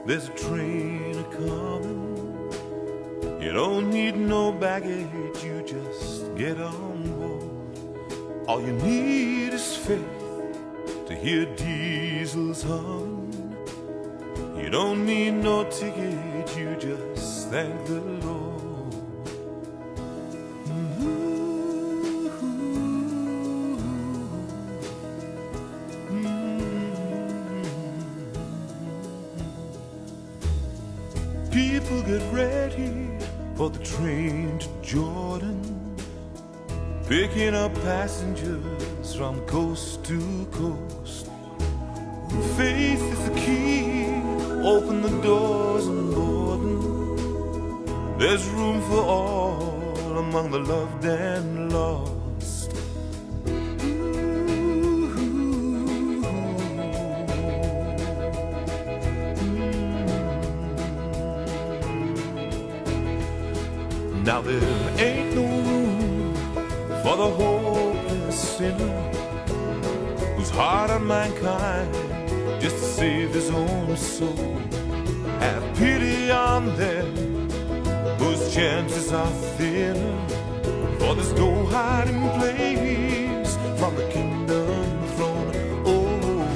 There's a train a-coming. You don't need no baggage, you just get on board. All you need is faith to hear diesels humming. You don't need no ticket, you just thank the Lord. People get ready for the train to Jordan, picking up passengers from coast to coast. Faith is the key, open the doors and board 'em. There's room for all among the loved and lost. Now there ain't no room for the hopeless sinner whose heart on mankind just to save his own soul. Have pity on them whose chances are thinner, for there's no hiding place from the kingdom throne. Oh,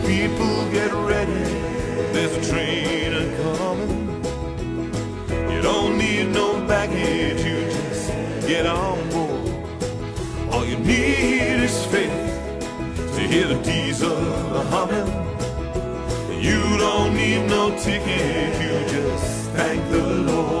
people get ready, there's a train a-coming. You don't need no baggage, you just get on board. All you need is faith to hear the diesel humming. You don't need no ticket, you just thank the Lord.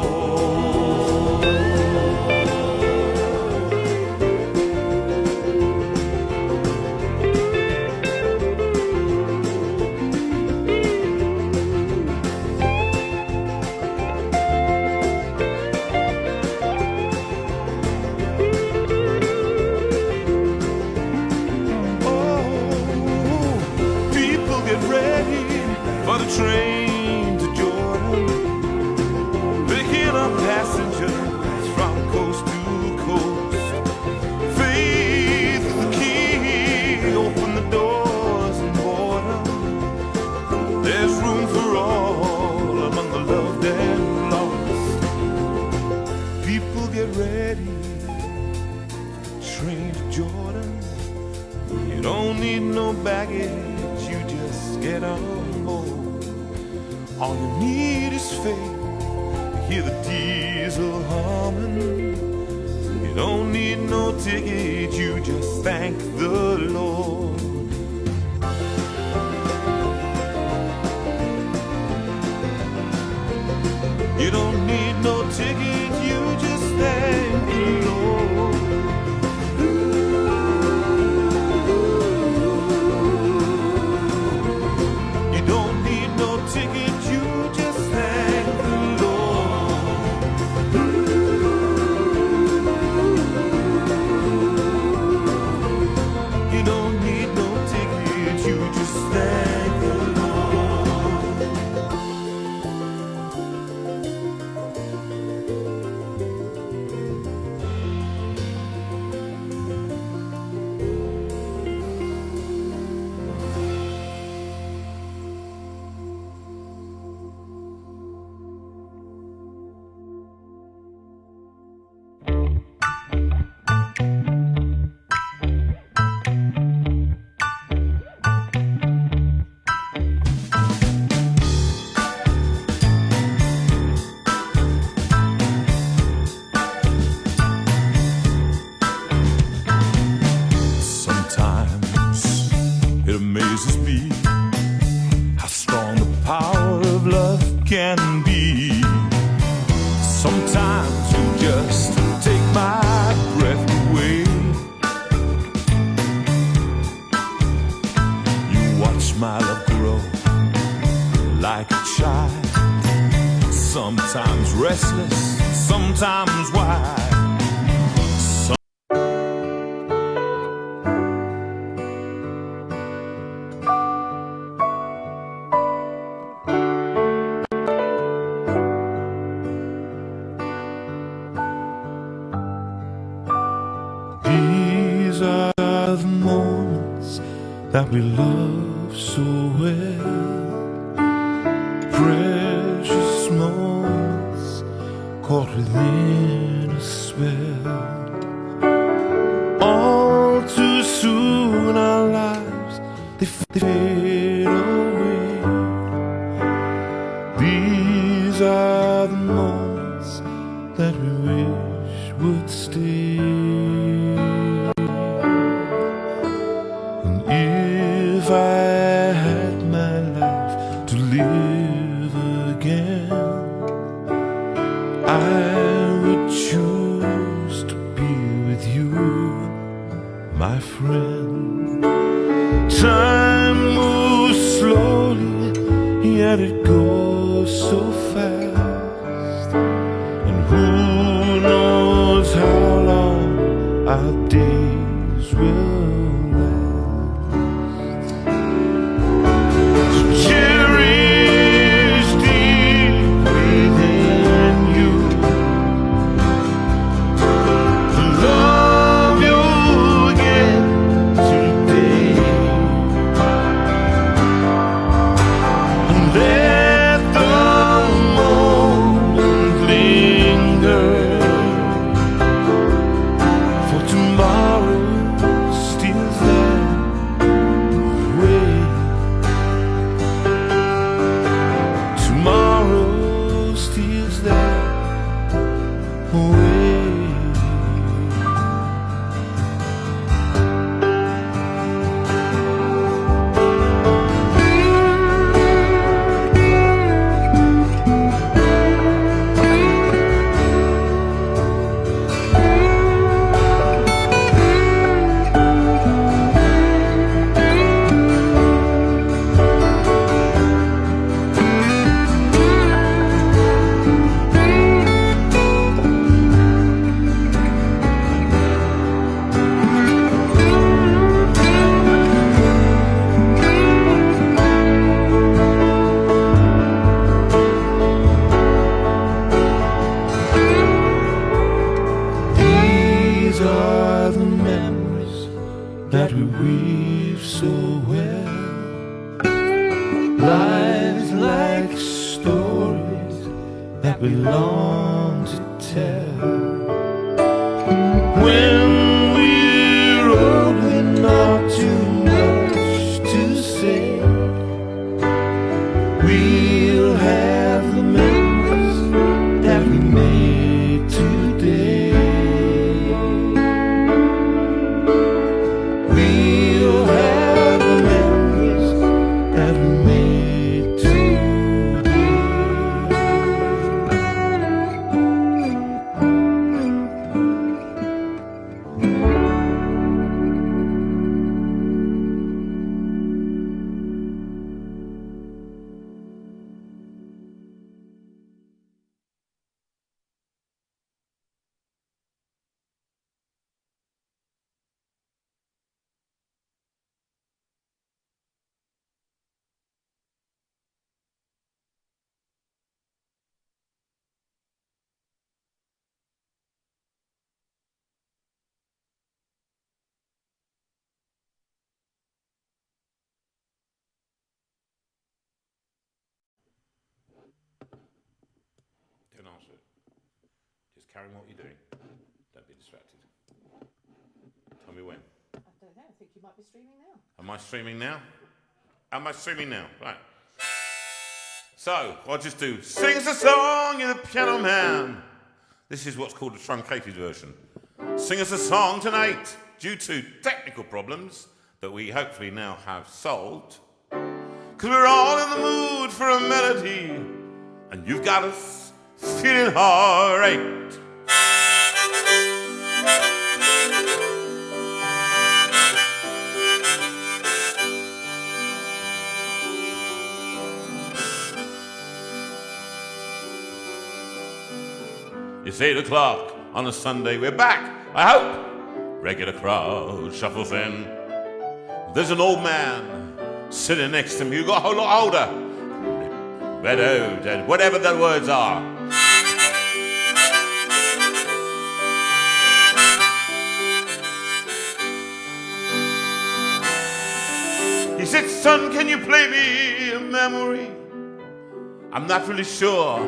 Train to Jordan, picking up passengers from coast to coast. Faith is the key, open the doors and board 'em. There's room for all among the loved and lost. People get ready, train to Jordan. You don't need no baggage, you just get on board. All you need is faith to hear the diesel humming. You don't need no ticket, you just thank the Lord. You don't need no ticket, you just thank the Lord. You don't need no ticket, you just thank the Lord. You don't need no ticket, you just thank the Lord. Can be. Sometimes you just take my breath away. You watch my love grow like a child. Sometimes restless, sometimes wild. These are the moments that we love so well. precious moments caught within a spell. All too soon our lives, they fade away. These are the moments that we wish would stay. And if I had my life to live again, I would choose to be with you, my friend. Time moves slowly, yet it goes so fast. And who knows how long our days will last. So cherish deep within you the love you'll get today. And let the moment linger, for tomorrow still that way. Tomorrow still that way. These are the memories that we weave so well. Lives like stories that we long to tell. When we're old, we're not too much to say. We'll have the memories that we made today. We'll have the memories that we made today. Don't answer it. Just carry on what you're doing. Don't be distracted. Tell me when. I don't know. I think you might be streaming now. Am I streaming now? Am I streaming now? Right. So, I'll just do Sing us a song, you're the piano man. This is what's called a truncated version. Sing us a song tonight, due to technical problems that we hopefully now have solved. Because we're all in the mood for a melody, and you've got us feeling alright. It's 8 o'clock on a Sunday, we're back, I hope. Regular crowd shuffles in. There's an old man sitting next to me who got a whole lot older. Red-o, whatever the words are. He said, son, can you play me a memory? I'm not really sure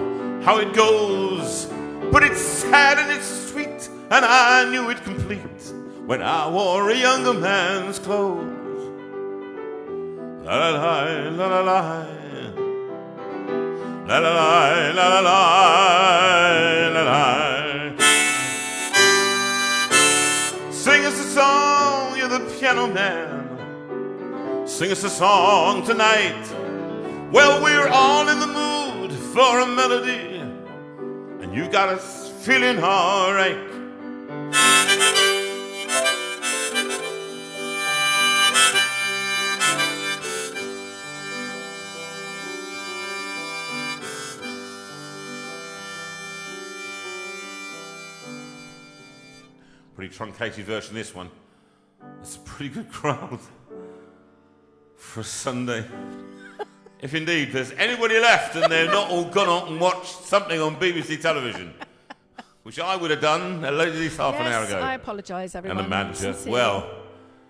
how it goes, but it's sad and it's sweet, and I knew it complete when I wore a younger man's clothes. La la la la la la la la la la la la la. Sing us a song, you're the piano man. Sing us a song tonight. Well, we're all in the mood for a melody, and you got us feeling all right. Pretty truncated version of this one. It's a pretty good crowd for a Sunday. If indeed there's anybody left and they're not all gone on and watched something on BBC television, which I would have done at least half an hour ago. I apologise, everyone. And the manager, well,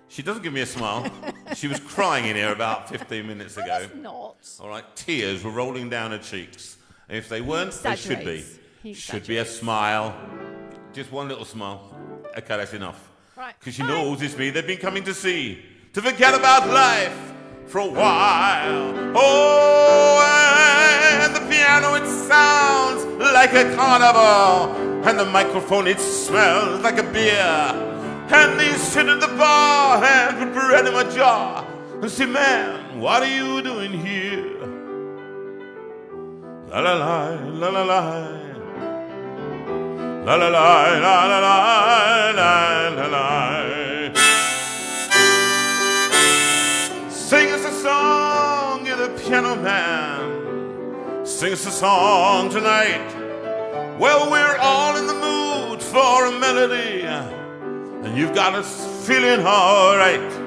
she doesn't give me a smile. She was crying in here about 15 minutes ago. That's not. All right, tears were rolling down her cheeks. And if they weren't, they should be. Should be a smile. Just one little smile. Okay, that's enough. Right. Because she knows it's me they've been coming to see, to forget about life for a while. Oh, and the piano, it sounds like a carnival, and the microphone, it smells like a beer, and they sit at the bar and put bread in my jaw and say, man, what are you doing here? La la la, la la la, la la la, la la la, la la. Sing us a song, you're the piano man. Sing us a song tonight. Well, we're all in the mood for a melody, and you've got us feeling all right.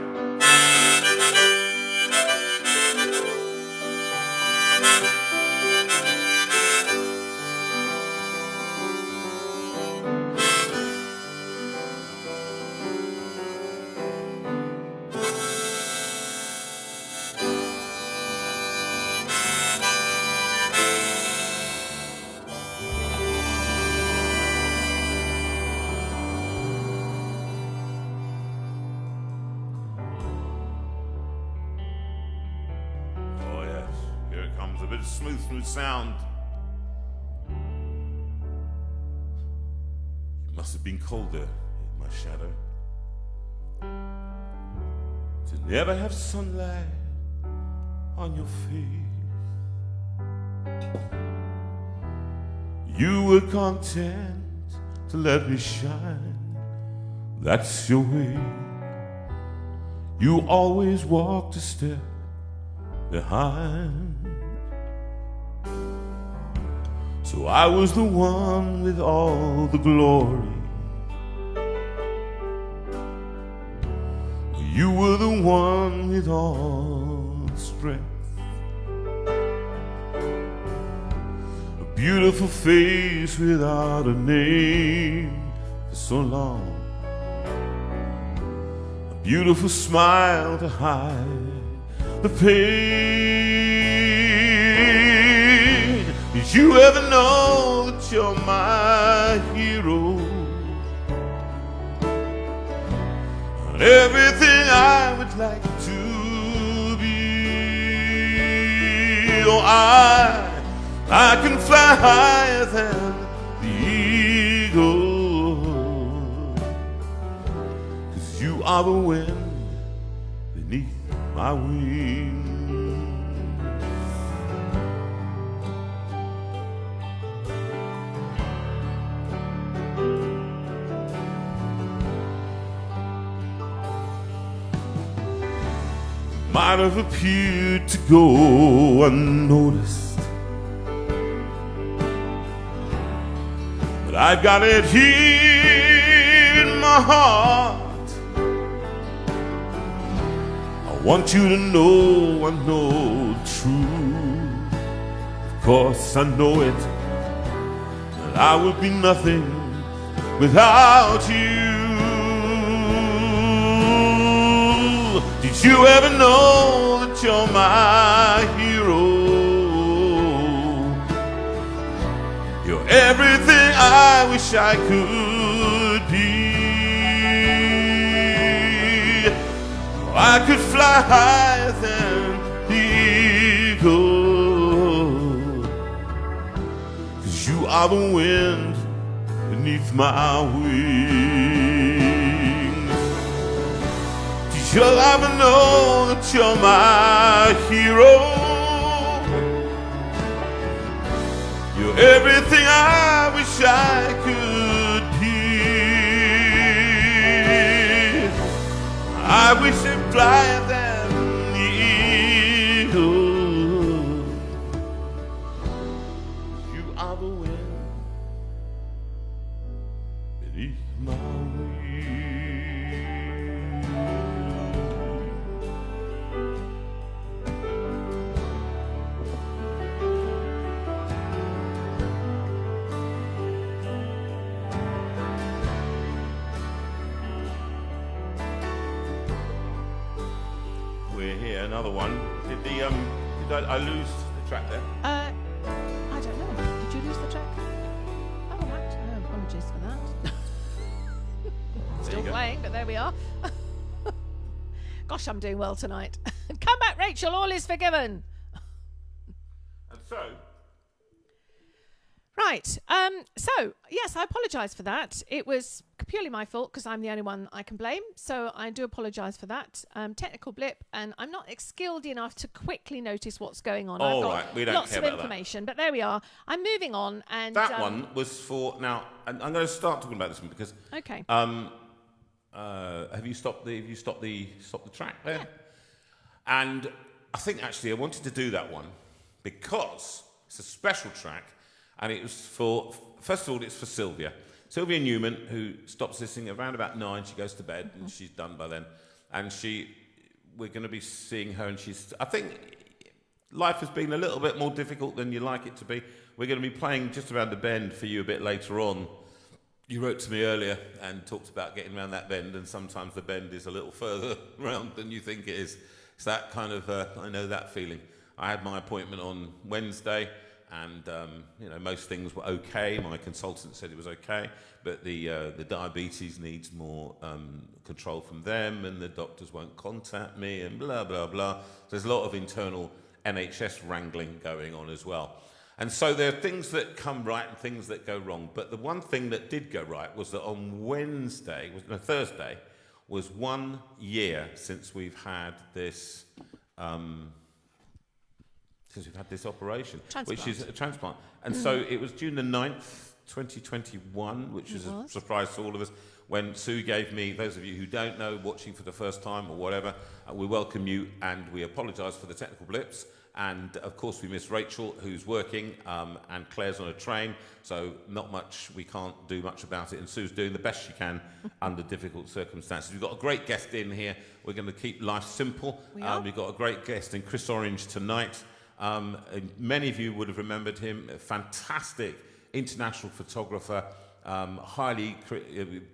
A bit of smooth sound. It must have been colder in my shadow to never have sunlight on your face. You were content to let me shine. That's your way. You always walked a step behind. So I was the one with all the glory. You were the one with all the strength. A beautiful face without a name for so long. A beautiful smile to hide the pain. Did you ever know that you're my hero? And everything I would like to be. Oh, I can fly higher than the eagle, 'cause you are the wind beneath my wings. Might have appeared to go unnoticed, but I've got it here in my heart. I want you to know I know the truth. Of course I know it, that I would be nothing without you. Did you ever know that you're my hero? You're everything I wish I could be. I could fly higher than the eagle, 'cause you are the wind beneath my wings. 'Cause you'll ever know that you're my hero. You're everything I wish I could be. I wish I'd fly than the eagle. You are the wind beneath my We're here, another one. Did I lose the track there? I don't know. Did you lose the track? Oh, right. Oh, apologies for that. Still playing, but there we are. Gosh, I'm doing well tonight. Come back, Rachel. All is forgiven. And so, Right. So, yes, I apologise for that. It was purely my fault because I'm the only one I can blame. So I do apologise for that. Technical blip, and I'm not skilled enough to quickly notice what's going on. I've got right, we don't lots care of about information, but there we are. I'm moving on, and that one was for now. And I'm going to start talking about this one because. Okay. Have you stopped the track there? Yeah. And I think actually I wanted to do that one because it's a special track, and it was for, first of all, it's for Sylvia Newman, who stops listening around about 9. She goes to bed, and she's done by then. And we're going to be seeing her, and I think life has been a little bit more difficult than you like it to be. We're going to be playing just around the bend for you a bit later on. You wrote to me earlier and talked about getting around that bend, and sometimes the bend is a little further round than you think it is. It's that kind of, I know that feeling. I had my appointment on Wednesday, and most things were okay. My consultant said it was okay, but the diabetes needs more control from them, and the doctors won't contact me, and blah, blah, blah. So there's a lot of internal NHS wrangling going on as well. And so there are things that come right and things that go wrong. But the one thing that did go right was that on Thursday, was 1 year since we've had this operation, which is a transplant. And so it was June the 9th, 2021, which was a surprise to all of us, when Sue gave me, those of you who don't know, watching for the first time or whatever, we welcome you and we apologise for the technical blips. And of course we miss Rachel, who's working, and Claire's on a train, so not much, we can't do much about it, and Sue's doing the best she can under difficult circumstances. We've got a great guest in here. We're going to keep life simple. We've got a great guest in Chris Orange tonight. Many of you would have remembered him, a fantastic international photographer, highly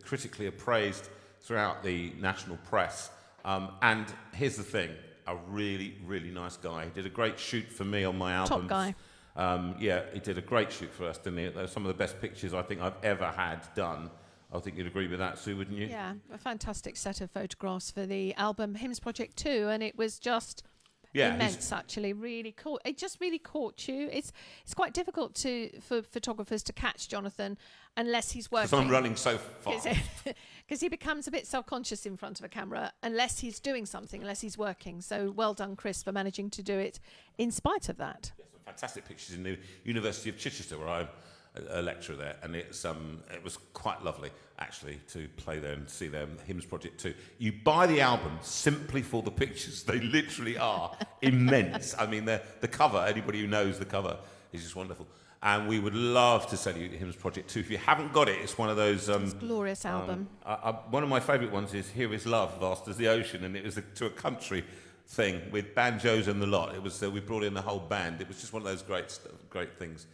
critically appraised throughout the national press. And here's the thing. A really, really nice guy. He did a great shoot for me on my album. Top guy. He did a great shoot for us, didn't he? Those are some of the best pictures I think I've ever had done. I think you'd agree with that, Sue, wouldn't you? Yeah, a fantastic set of photographs for the album Hymns Project 2, and it was just immense, actually. Really cool. It just really caught you. It's quite difficult for photographers to catch Jonathan unless he's working. Because I'm running so fast. Because he becomes a bit self-conscious in front of a camera unless he's doing something, unless he's working. So well done, Chris, for managing to do it in spite of that. Yes, some fantastic pictures in the University of Chichester, where I'm a lecturer there, and it was quite lovely, actually, to play there and see them, Hymns Project 2. You buy the album simply for the pictures. They literally are immense. I mean, the cover, anybody who knows the cover, is just wonderful. And we would love to sell you Hymns Project 2. If you haven't got it, it's one of those... it's a glorious album. One of my favourite ones is Here Is Love, Vast as the Ocean, and it was to a country thing with banjos and the lot. It was we brought in the whole band. It was just one of those great things.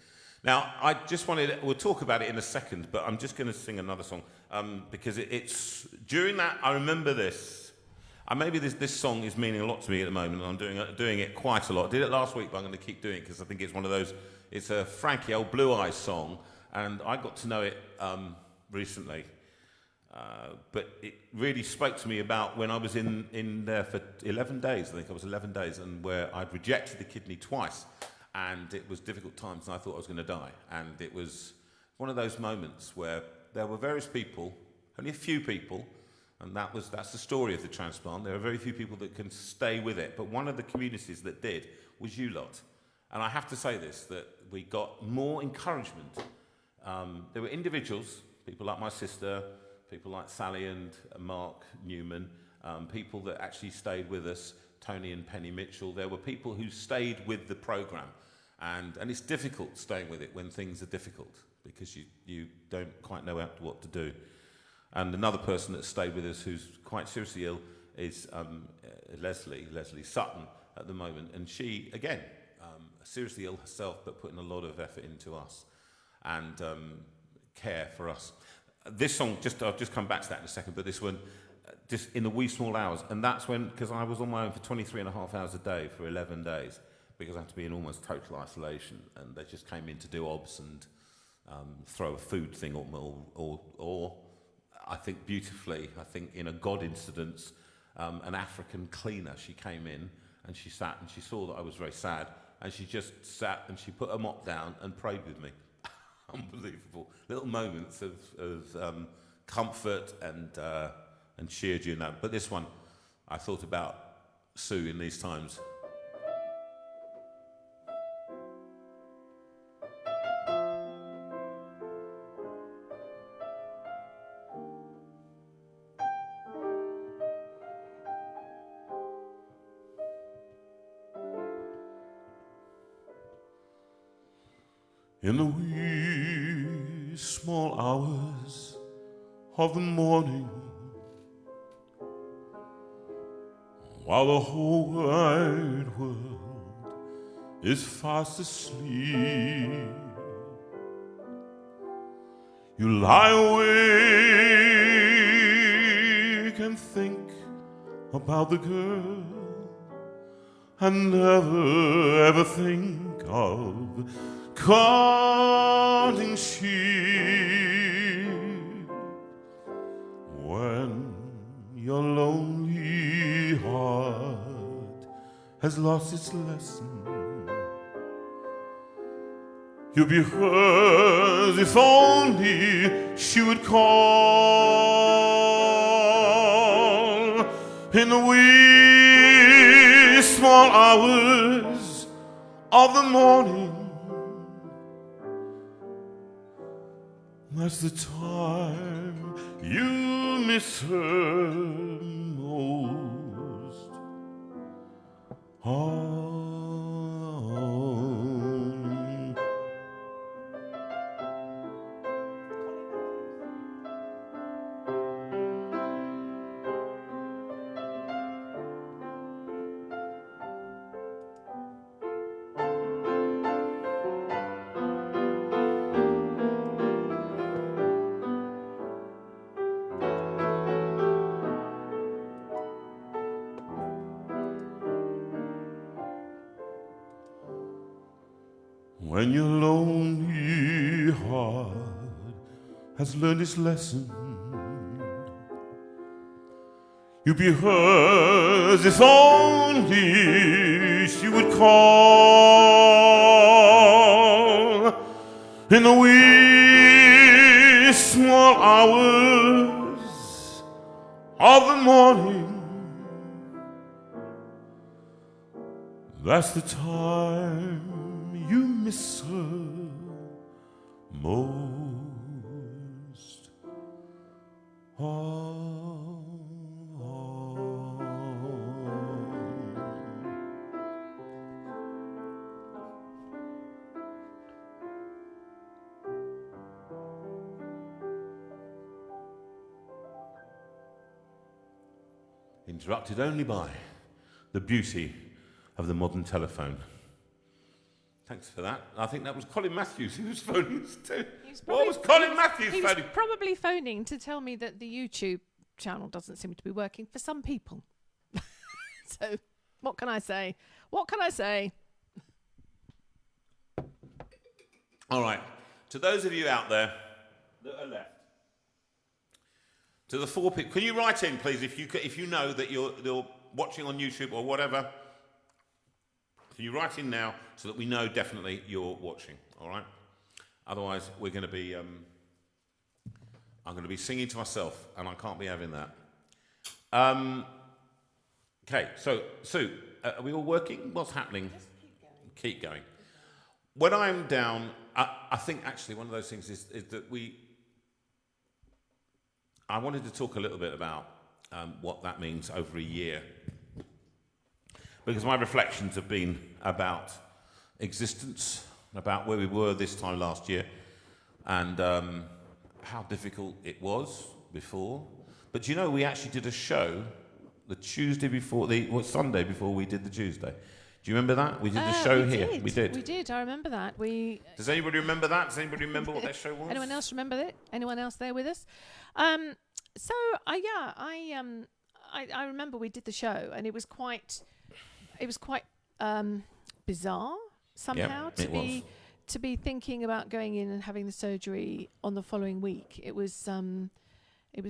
Now, I just we'll talk about it in a second, but I'm just going to sing another song because it's... During that, I remember this. Maybe this song is meaning a lot to me at the moment, and I'm doing it quite a lot. I did it last week, but I'm going to keep doing it because I think it's one of those... It's a Frankie, old Blue Eyes song, And I got to know it recently. But it really spoke to me about when I was in there for 11 days, I think I was 11 days, and where I'd rejected the kidney twice, and it was difficult times, and I thought I was going to die. And it was one of those moments where there were various people, only a few people, and that's the story of the transplant. There are very few people that can stay with it, but one of the communities that did was you lot. And I have to say this, that we got more encouragement. There were individuals, people like my sister, people like Sally and Mark Newman, people that actually stayed with us, Tony and Penny Mitchell. There were people who stayed with the programme. And it's difficult staying with it when things are difficult, because you don't quite know what to do. And another person that stayed with us who's quite seriously ill is Leslie Sutton at the moment. And she, again, seriously ill herself, but putting a lot of effort into us and care for us. This song, I'll just come back to that in a second, but this one, just in the wee small hours, and that's when, because I was on my own for 23 and a half hours a day for 11 days, because I had to be in almost total isolation, and they just came in to do obs and throw a food thing, or I think beautifully, in a God incident, an African cleaner, she came in, and she sat, and she saw that I was very sad, and she just sat, and she put her mop down and prayed with me. Unbelievable. Little moments of comfort and cheered you in that. But this one, I thought about Sue in these times. In the wee small hours of the morning, while the whole wide world is fast asleep, you lie awake and think about the girl, and never ever think of counting sheep. When your lonely heart has lost its lesson, you'll be hers if only she would call. In the wee small hours of the morning, that's the time you miss her most. When your lonely heart has learned its lesson, you'll be hers if only she would call. In the wee small hours of the morning, that's the time you miss her most. Interrupted only by the beauty of the modern telephone. Thanks for that. I think that was Colin Matthews who was phoning us too. What was Colin Matthews phoning? He was probably phoning to tell me that the YouTube channel doesn't seem to be working for some people. So, what can I say? What can I say? All right. to those of you out there that are left, to the 4 people, can you write in, please, if you know that you're watching on YouTube or whatever? Can you write in now so that we know definitely you're watching? All right. Otherwise, we're going to be. I'm going to be singing to myself, and I can't be having that. Okay. So, Sue, are we all working? What's happening? Just Keep going. When I'm down, I think actually one of those things is that I wanted to talk a little bit about what that means over a year, because my reflections have been about existence, about where we were this time last year, and how difficult it was before. But you know, we actually did a show the Tuesday before, Sunday before we did the Tuesday. Do you remember that? We did the show here. We did. We did. I remember that. Does anybody remember that? Does anybody remember what that show was? Anyone else remember it? Anyone else there with us? I remember we did the show, and it was quite bizarre somehow to be thinking about going in and having the surgery on the following week. It was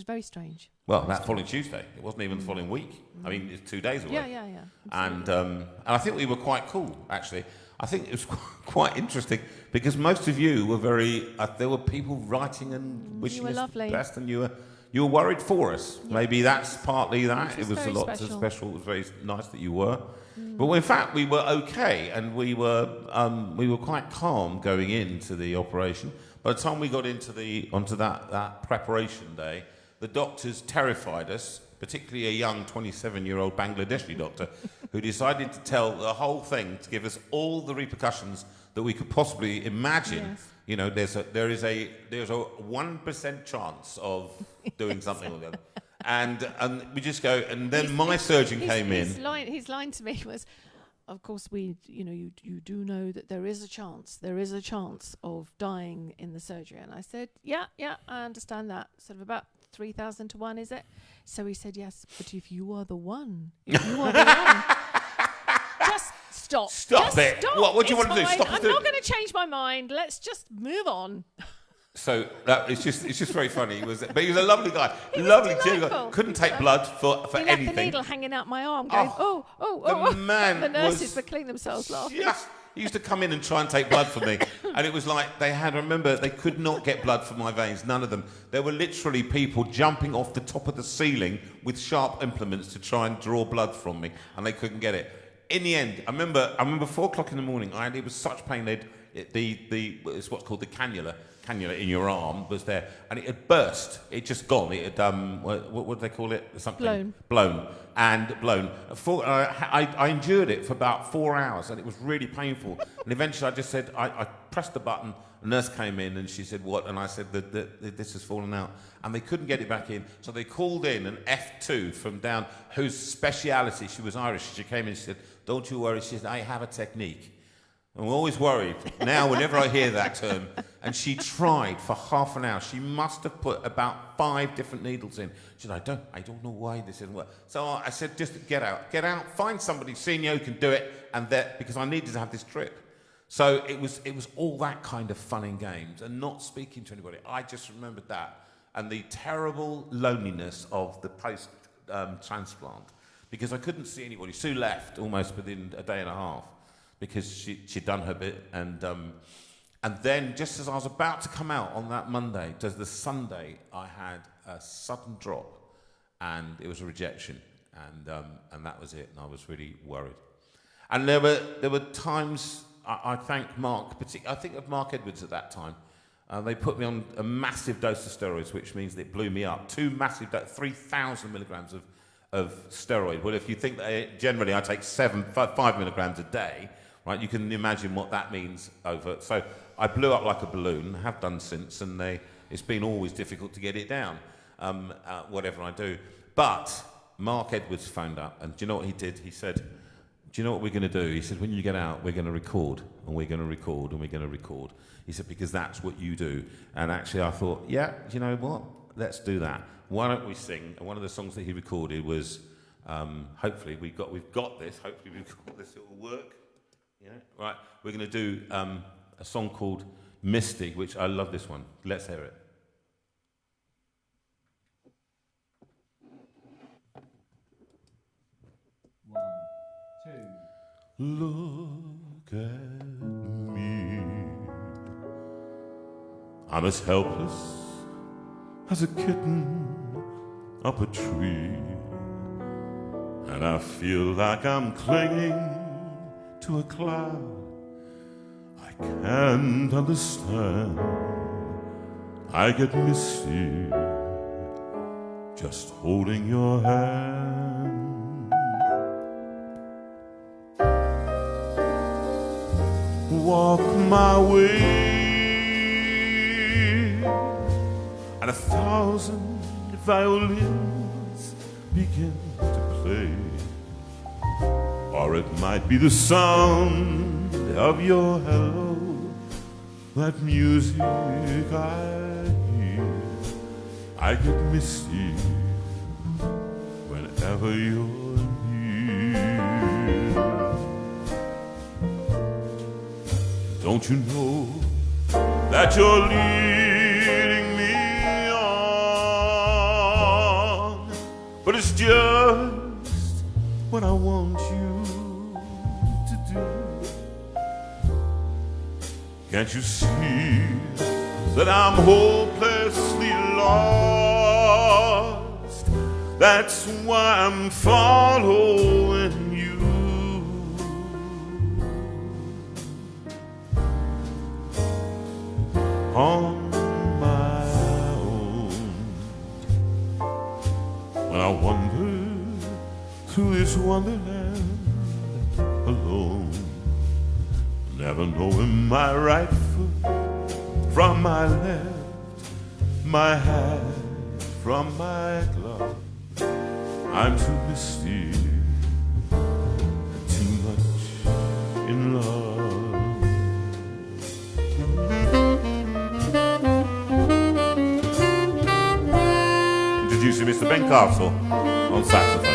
very strange. Well, that following Tuesday. It wasn't even the following week. I mean, it's 2 days away. Yeah. And I think we were quite cool, actually. I think it was quite interesting because most of you were very. There were people writing and wishing us the best, and you were worried for us. Yeah. Maybe that's partly that. It was a lot special. It was very nice that you were. But in fact, we were okay, and we were quite calm going into the operation. By the time we got onto that preparation day, the doctors terrified us, particularly a young 27-year-old Bangladeshi doctor who decided to tell the whole thing, to give us all the repercussions that we could possibly imagine. Yes. You know, there is a 1% chance of doing something like that. And we just go, and then my surgeon came in. His line to me was, of course, you do know that there is a chance of dying in the surgery. And I said, yeah, I understand that. Sort of about 3,000 to 1, is it? So he said, yes, but if you are the one, just stop. Stop it. Stop. What do you want to do? Stop. I'm not going to change my mind. Let's just move on. So it's just very funny. But he was a lovely guy, lovely guy. Couldn't take blood for he anything. Left the needle hanging out my arm, going, oh. The man. The nurses were killing themselves laughing. Yes. He used to come in and try and take blood from me. And it was like they could not get blood from my veins, none of them. There were literally people jumping off the top of the ceiling with sharp implements to try and draw blood from me, and they couldn't get it. In the end, I remember 4 o'clock in the morning, it was such pain, it's what's called the cannula in your arm was there, and it had burst. It just gone. It had what do they call it? Something blown. I endured it for about 4 hours, and it was really painful. And eventually, I just said, I pressed the button. A nurse came in, and she said, "What?" And I said, "That this has fallen out," and they couldn't get it back in. So they called in an F2 from down, whose speciality, she was Irish. She came in and she said, "Don't you worry." She said, "I have a technique." I'm always worried now whenever I hear that term. And she tried for half an hour. She must have put about 5 different needles in. She said, I don't know why this isn't working. So I said, just get out, find somebody senior who can do it, because I needed to have this trip. So it was all that kind of fun and games and not speaking to anybody. I just remembered that and the terrible loneliness of the post-transplant because I couldn't see anybody. Sue left almost within a day and a half. Because she'd done her bit, and then just as I was about to come out on that Monday, the Sunday, I had a sudden drop, and it was a rejection, and that was it, and I was really worried. And there were times I thank Mark, I think of Mark Edwards at that time. They put me on a massive dose of steroids, which means it blew me up. 3,000 milligrams of steroid. Well, if you think that generally I take 5 milligrams a day. Right, you can imagine what that means over. So I blew up like a balloon, have done since, and it's been always difficult to get it down, whatever I do. But Mark Edwards phoned up, and do you know what he did? He said, "Do you know what we're going to do?" He said, "When you get out, we're going to record, and we're going to record, and we're going to record." He said, "Because that's what you do." And actually I thought, yeah, do you know what? Let's do that. Why don't we sing? And one of the songs that he recorded was, hopefully we've got this. Hopefully we've got this. It will work. Yeah, right. We're going to do a song called Misty, which I love this one. Let's hear it. Look at me. I'm as helpless as a kitten up a tree, and I feel like I'm clinging to a cloud. I can't understand. I get misty just holding your hand. Walk my way, and 1,000 violins begin to play. Or it might be the sound of your hello, that music I hear. I get misty whenever you're near. Don't you know that you're leading me on? But it's just what I want you to do. Can't you see that I'm hopelessly lost? That's why I'm following you. On my own, when I wander through this wonderland alone, never knowing my right foot from my left, my hat from my glove. I'm too misty, too much in love. Introducing Mr. Ben Castle on saxophone.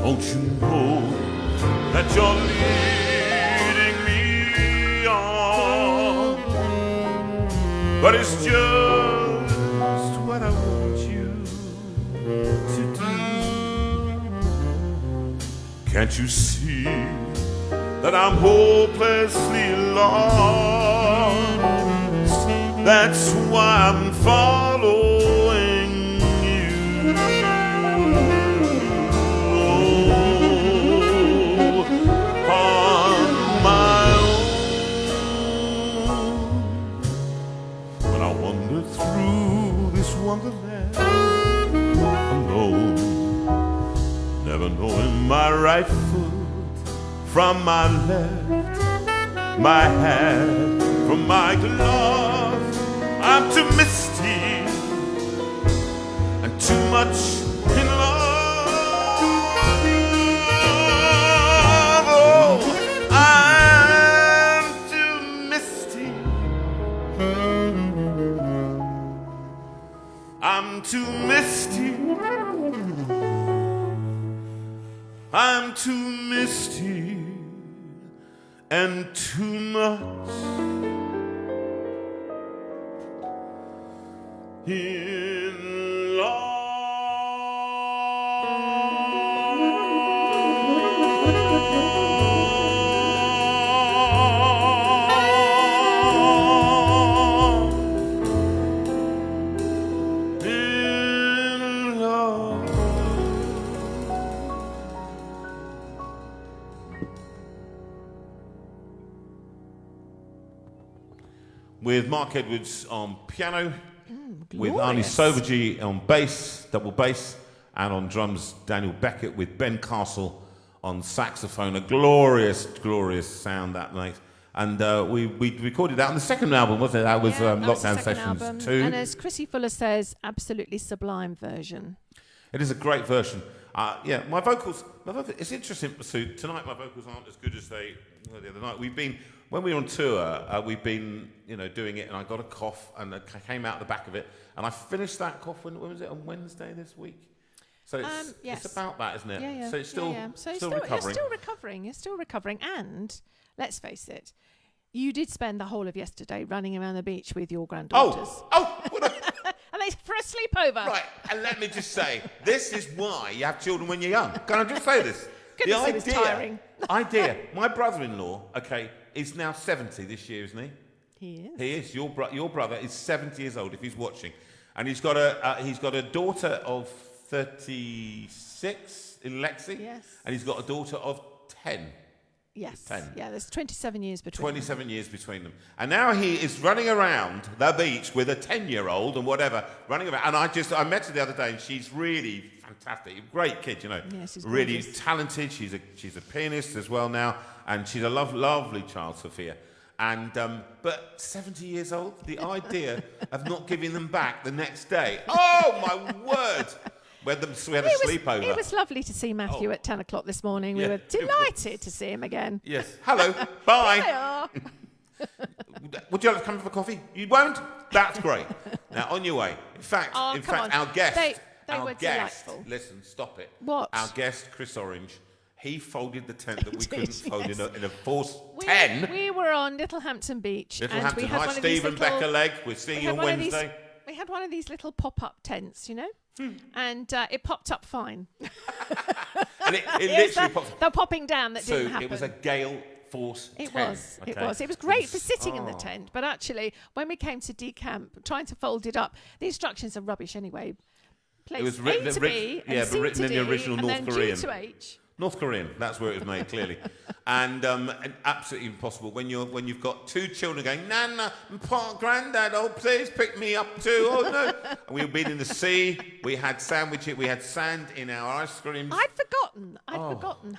Don't you know that you're leading me on? But it's just what I want you to do. Can't you see that I'm hopelessly lost? That's why I'm following you. Wonderland alone, never knowing my right foot from my left, my hat from my glove. I'm too misty and too much in love. Oh, I'm too misty. I'm too misty. I'm too misty and too much in love. With Mark Edwards on piano, with Arnie Sauvagy on bass, double bass, and on drums Daniel Beckett, with Ben Castle on saxophone. A glorious, glorious sound that makes. And we recorded that on the second album, wasn't it? That was that was the Lockdown second Sessions album. 2. And as Chrissy Fuller says, absolutely sublime version. It is a great version. Yeah, my vocals. It's interesting, Sue. Tonight my vocals aren't as good as they were the other night. When we were on tour, we've been, doing it, and I got a cough, and I came out the back of it, and I finished that cough. When was it? On Wednesday this week. So it's about that, isn't it? Yeah. So it's still recovering. You're still recovering, and let's face it, you did spend the whole of yesterday running around the beach with your granddaughters. And they for a sleepover. Right, and let me just say, this is why you have children when you're young. Can I just say this? Goodness, it was tiring. My brother-in-law, is now 70 this year, isn't he? He is. He is. Your brother is 70 years old if he's watching, and he's got a daughter of 36 in Lexi. Yes. And he's got a daughter of 10. Yes. 10. Yeah, there's 27 years between 27 years between them. And now he is running around the beach with a 10-year-old and whatever, running around. And I met her the other day, and she's really fantastic. Great kid, Yeah, she's really gorgeous. talented. She's a pianist as well now, and she's a lovely child, Sophia. And but 70 years old, the idea of not giving them back the next day. Oh, my word. We had a sleepover. It was lovely to see Matthew at 10 o'clock this morning. We were delighted to see him again. Yes. Hello. Bye. There they are. Would you like to come for coffee? You won't? That's great. Now, on your way. In fact, our guest... They were delightful. Listen, stop it. What? Our guest, Chris Orange, he folded the tent that we couldn't fold in a force 10. We were on Littlehampton Beach. Littlehampton. And we had Hi, Steve and Becca Legg. We're seeing you on Wednesday. We had one of these little pop-up tents, and it popped up fine. And it literally popped. The popping down that didn't happen. It was a gale force 10. It was. It was great for sitting in the tent, but actually, when we came to decamp, trying to fold it up, the instructions are rubbish anyway. Place it was written, A to B, and C written to in the D, original and North then Korean. G to H. North Korean, that's where it was made, clearly. And absolutely impossible when you've got two children going, Nana, Granddad, oh, please pick me up too, oh, no. And we've been in the sea, we had sandwiches, we had sand in our ice creams. I'd forgotten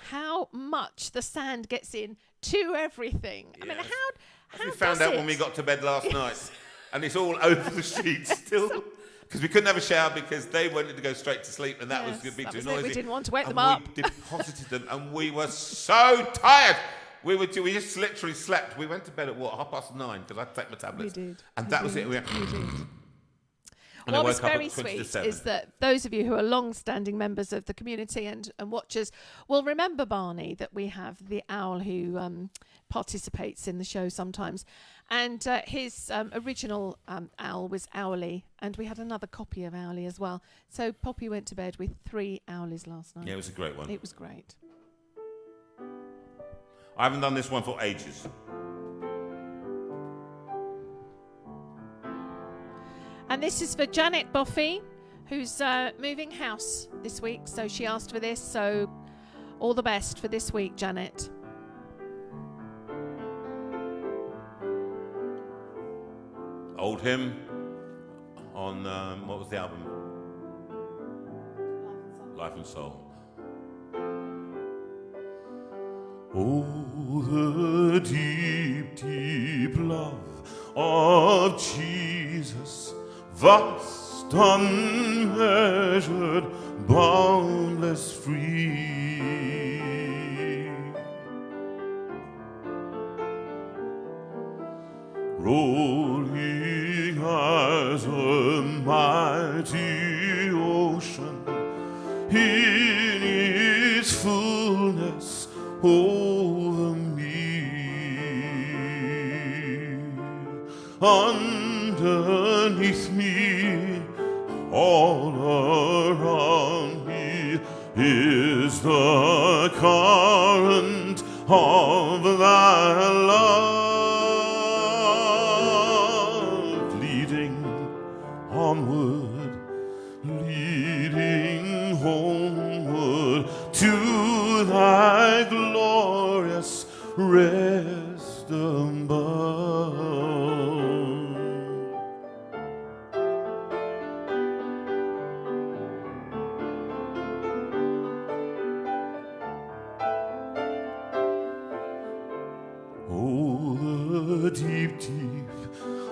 how much the sand gets in to everything. Yes. I mean, how we found out when we got to bed last night. And it's all over the sheets still. Because we couldn't have a shower because they wanted to go straight to sleep, and that was going to be too noisy. We didn't want to wake them up. We deposited them, and we were so tired. We just literally slept. We went to bed at 9:30 because I had to take my tablets. We did. And that was it. We did. And what was very sweet is that those of you who are long-standing members of the community and watchers will remember Barney, that we have the owl who participates in the show sometimes. And his original owl was Owlie, and we had another copy of Owlie as well. So Poppy went to bed with 3 owlies last night. Yeah, it was a great one. It was great. I haven't done this one for ages. And this is for Janet Buffy, who's moving house this week. So she asked for this. So all the best for this week, Janet. Old hymn on, what was the album? Life and Soul. Oh, the deep, deep love of Jesus, vast, unmeasured, boundless, free. Rolling as a mighty ocean in its fullness over me. Underneath me, all around me, is the current of thy love, leading onward, leading homeward to thy glorious rest above. Oh, the deep, deep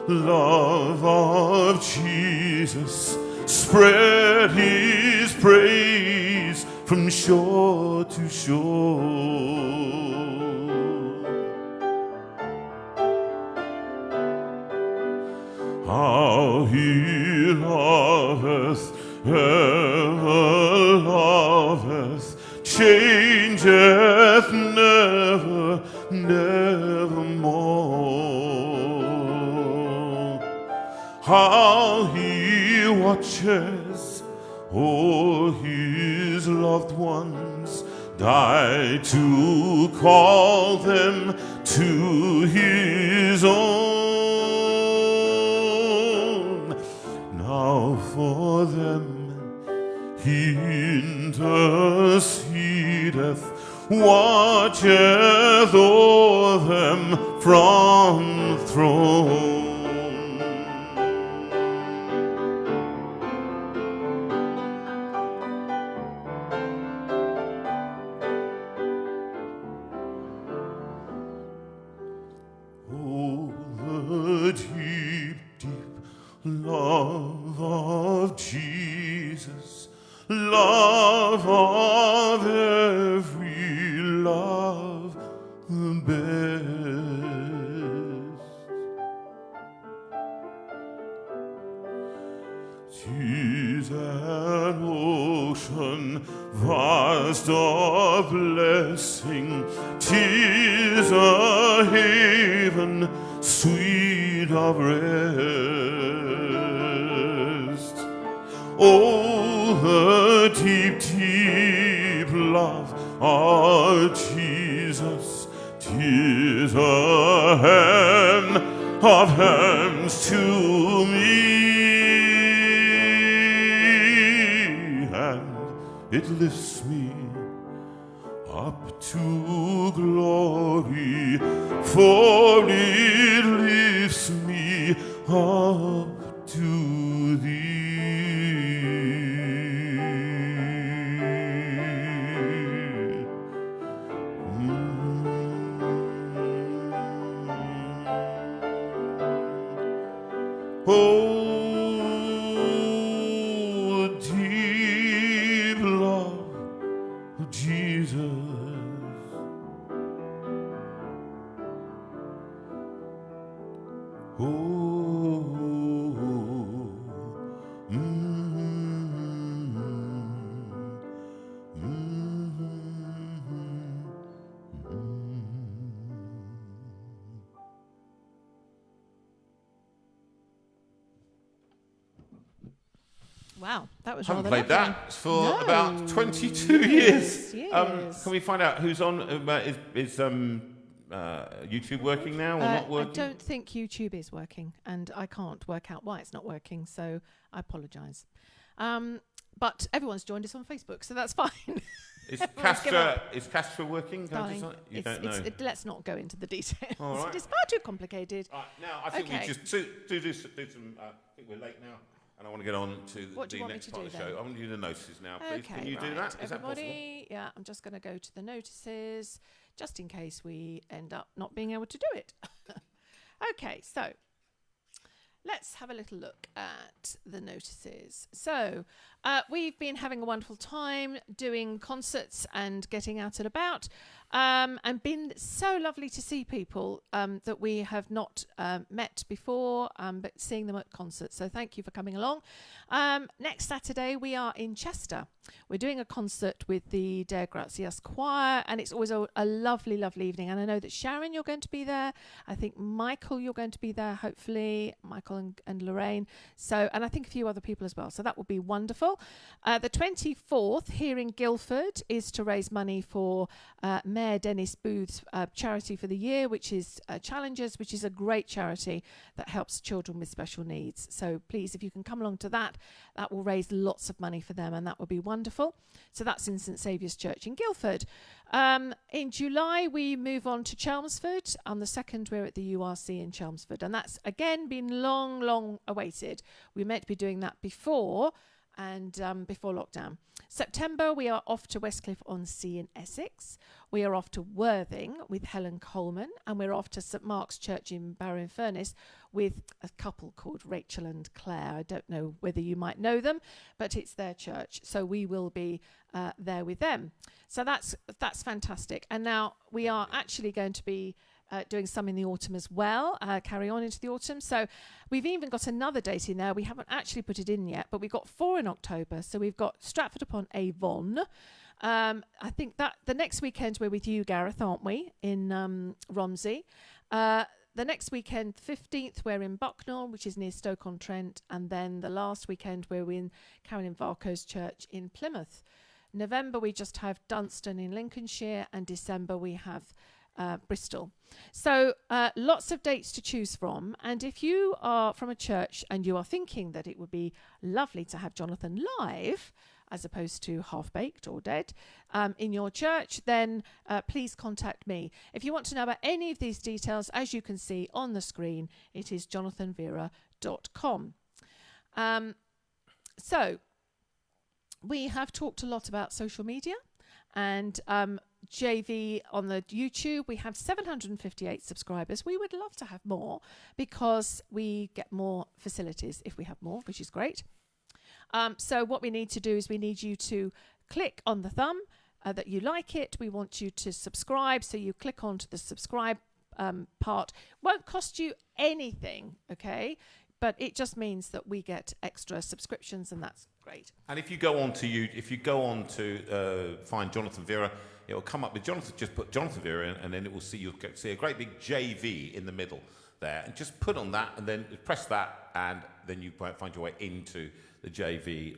love of Jesus spread his praise from shore to shore. How he loveth, ever loveth, changeth never, nevermore. How he watches o'er his loved ones, died to call them to his own. Now for them he intercedeth, watcheth o'er them from the throne. Oh, the deep, deep love of Jesus, love of every love the best. 'Tis an ocean vast of blessing, 'tis a haven sweet of rest. Oh, the deep, deep love of Jesus, 'tis a hem of hems to me, and it lifts me up to glory, for it lifts me up to thee. Oh, deep love of Jesus. Wow, that was I haven't rather played lovely. that for about 22 years. Yes. Can we find out who's on? Is YouTube working now or not I working? don't think YouTube is working, and I can't work out why it's not working, so I apologise. But everyone's joined us on Facebook, so that's fine. Is Everyone's given up. Castra working? Darling, You don't know. let's not go into the details. All right. It is far too complicated. Right, now I think Okay. we just do some. I think we're late now, and I want to get on to What do you the want me next to part of do the show. then? I want to do the notices now, please. Okay, Can you do right. that? Is that possible? Everybody, yeah, I'm just going to go to the notices, just in case we end up not being able to do it. Okay, so let's have a little look at the notices. So we've been having a wonderful time doing concerts and getting out and about, and been so lovely to see people that we have not met before, but seeing them at concerts. So thank you for coming along. Next Saturday we are in Chester. We're doing a concert with the Deo Gratias Choir, and it's always a lovely, lovely evening. And I know that Sharon, you're going to be there. I think Michael, you're going to be there, hopefully. Michael and Lorraine. So, and I think a few other people as well. So that will be wonderful. The 24th here in Guildford is to raise money for Mayor Dennis Booth's charity for the year, which is Challengers, which is a great charity that helps children with special needs. So please, if you can come along to that, that will raise lots of money for them, and that will be wonderful. So that's in St Saviour's Church in Guildford. In July, we move on to Chelmsford. On the 2nd, we're at the URC in Chelmsford, and that's again been long awaited. We meant to be doing that before, and before lockdown. September, we are off to Westcliff-on-Sea in Essex. We are off to Worthing with Helen Coleman, and we're off to St Mark's Church in Barrow-in-Furness with a couple called Rachel and Claire. I don't know whether you might know them, but it's their church, so we will be there with them. So that's fantastic. And now we are actually going to be doing some in the autumn as well, carry on into the autumn. So we've even got another date in there. We haven't actually put it in yet, but we've got 4 in October. So we've got Stratford-upon-Avon. I think that the next weekend we're with you, Gareth, aren't we, in Romsey. The next weekend, 15th, we're in Bucknell, which is near Stoke-on-Trent. And then the last weekend, we're in Carolyn Varco's church in Plymouth. November, we just have Dunstan in Lincolnshire. And December, we have Bristol. So lots of dates to choose from. And if you are from a church and you are thinking that it would be lovely to have Jonathan live, as opposed to half-baked or dead, in your church, then please contact me. If you want to know about any of these details, as you can see on the screen, it is jonathanveira.com. So we have talked a lot about social media, and JV on the YouTube, we have 758 subscribers. We would love to have more because we get more facilities if we have more, which is great. So what we need to do is we need you to click on the thumb that you like it. We want you to subscribe. So you click onto the subscribe part. Won't cost you anything, okay? But it just means that we get extra subscriptions, and that's great. And if you go on to find Jonathan Veira, it will come up with Jonathan. Just put Jonathan Veira in, and then you'll see a great big JV in the middle there, and just put on that, and then press that, and then you find your way into the JV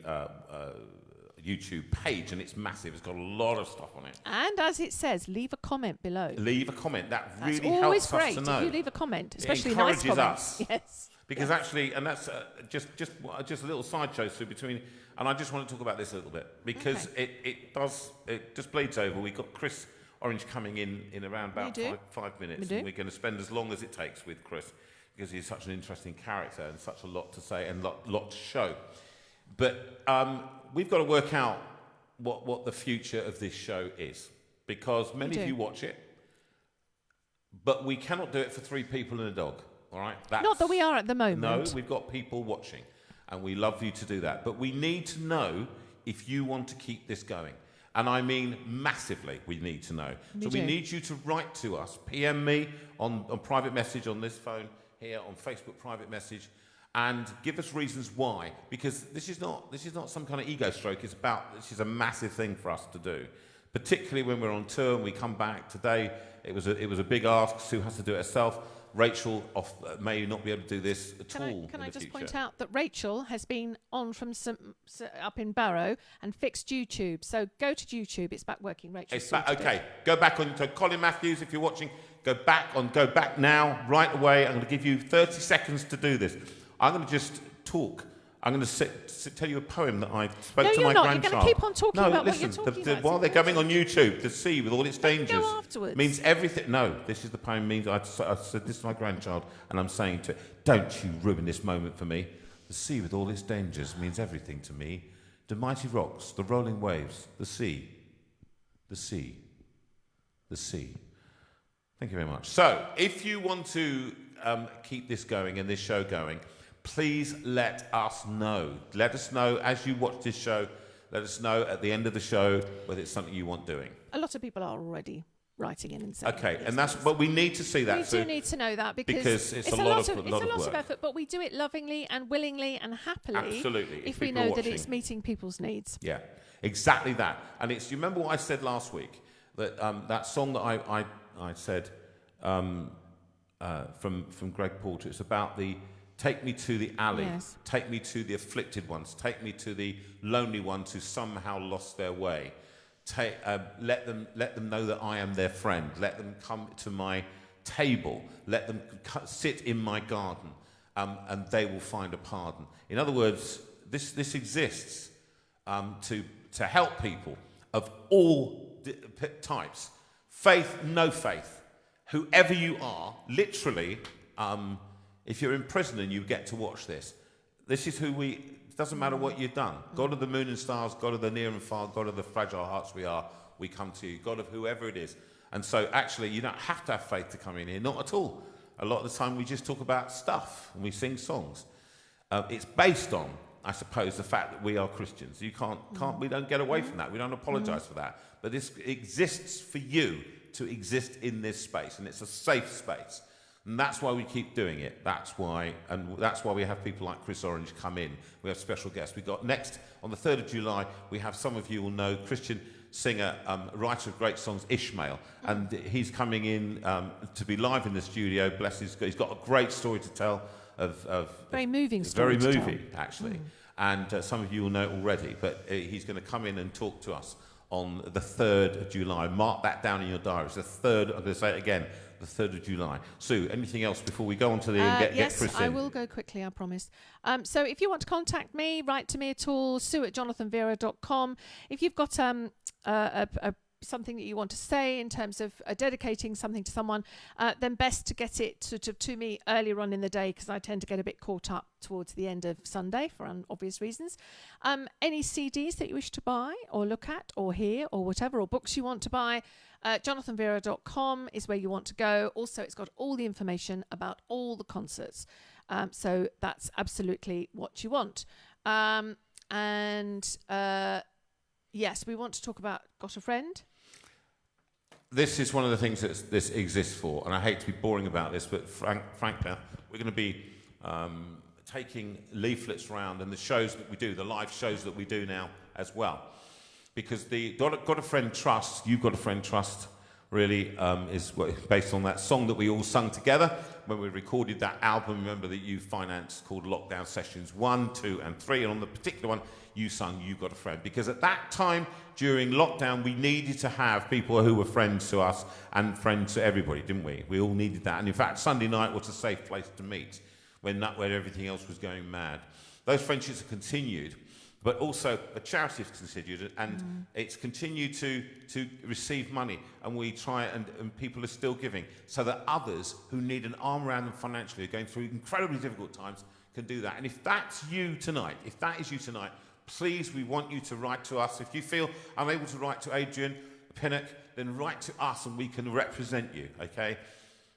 YouTube page, and it's massive. It's got a lot of stuff on it. And as it says, leave a comment below. Leave a comment. That That's really helps great us to know. If you leave a comment, especially it nice encourages comments. us. Yes. Because actually, and that's just a little sideshow through between, and I just want to talk about this a little bit because it just bleeds over. We've got Chris Orange coming in around about 5 minutes, and we're going to spend as long as it takes with Chris because he's such an interesting character and such a lot to say and lot to show. But we've got to work out what the future of this show is, because many of you watch it, but we cannot do it for 3 people and a dog. All right? Not that we are at the moment. No, we've got people watching, and we love you to do that. But we need to know if you want to keep this going. And I mean massively, we need to know. We need you to write to us, PM me on private message on this phone here, on Facebook private message, and give us reasons why. Because this is not some kind of ego stroke. This is a massive thing for us to do, particularly when we're on tour and we come back. Today, it was a big ask. Sue has to do it herself. Rachel may not be able to do this at all. Can I just point out that Rachel has been on from up in Barrow and fixed YouTube. So go to YouTube. It's back working. Rachel. It's back. Okay. Go back on to Colin Matthews if you're watching. Go back now, right away. I'm going to give you 30 seconds to do this. I'm going to just talk. I'm going to tell you a poem that I spoke to my grandchild. No, you're not. You're going to keep on talking about what you're talking about. While they're going on YouTube, the sea with all its dangers means everything. No, this is the poem. I said this to my grandchild, and I'm saying to it, don't you ruin this moment for me. The sea with all its dangers means everything to me. The mighty rocks, the rolling waves, the sea, the sea, the sea. Thank you very much. So, if you want to keep this going and this show going, please let us know. Let us know as you watch this show. Let us know at the end of the show whether it's something you want doing. A lot of people are already writing in and saying. Okay, and but we need to see that. We do need to know that because it's a lot of effort, but we do it lovingly and willingly and happily. Absolutely. If we know that it's meeting people's needs. Yeah, exactly that. And you remember what I said last week? That that song that I said from Greg Porter, it's about the take me to the alley, take me to the afflicted ones, take me to the lonely ones who somehow lost their way. Let them know that I am their friend. Let them come to my table. Let them sit in my garden, and they will find a pardon. In other words, this exists to help people of all types, faith, no faith, whoever you are. Literally, if you're in prison and you get to watch this, this is who It doesn't matter what you've done. God of the moon and stars, God of the near and far, God of the fragile hearts we are, we come to you. God of whoever it is. And so actually, you don't have to have faith to come in here, not at all. A lot of the time we just talk about stuff and we sing songs. It's based on, I suppose, the fact that we are Christians. We don't get away from that. We don't apologize for that. But this exists for you to exist in this space, and it's a safe space. And that's why we keep doing it. That's why we have people like Chris Orange come in. We have special guests. We got next on the 3rd of July. We have, some of you will know, Christian singer, writer of great songs, Ishmael, and he's coming in to be live in the studio. Bless his God. He's got a great story to tell. Very moving story. Very moving, actually. And some of you will know it already. But he's going to come in and talk to us on the 3rd of July. Mark that down in your diaries. The 3rd. I'm going to say it again. The 3rd of July. Sue, anything else before we go on to get Chris in? Yes, I will go quickly, I promise. So if you want to contact me, write to me at all, sue@jonathanveira.com. If you've got something that you want to say in terms of dedicating something to someone, then best to get it to me earlier on in the day, because I tend to get a bit caught up towards the end of Sunday for obvious reasons. Any CDs that you wish to buy or look at or hear or whatever, or books you want to buy, jonathanveira.com is where you want to go. Also, it's got all the information about all the concerts. So that's absolutely what you want. Yes, we want to talk about Got a Friend. This is one of the things that this exists for, and I hate to be boring about this, but frankly, we're going to be taking leaflets around, and the shows that we do, the live shows that we do now as well. Because the Got a Friend Trust, You've Got a Friend Trust, really is based on that song that we all sung together when we recorded that album, remember, that you financed, called Lockdown Sessions 1, 2 and 3, and on the particular one you sung You've Got a Friend, because at that time during lockdown we needed to have people who were friends to us and friends to everybody, didn't we? We all needed that, and in fact Sunday night was a safe place to meet when everything else was going mad. Those friendships have continued, but also a charity has continued, and it's continued to receive money, and we try, and people are still giving, so that others who need an arm around them financially, are going through incredibly difficult times, can do that. And if that's you tonight, if that is you tonight, please, we want you to write to us. If you feel unable to write to Adrian Pinnock, then write to us and we can represent you, okay?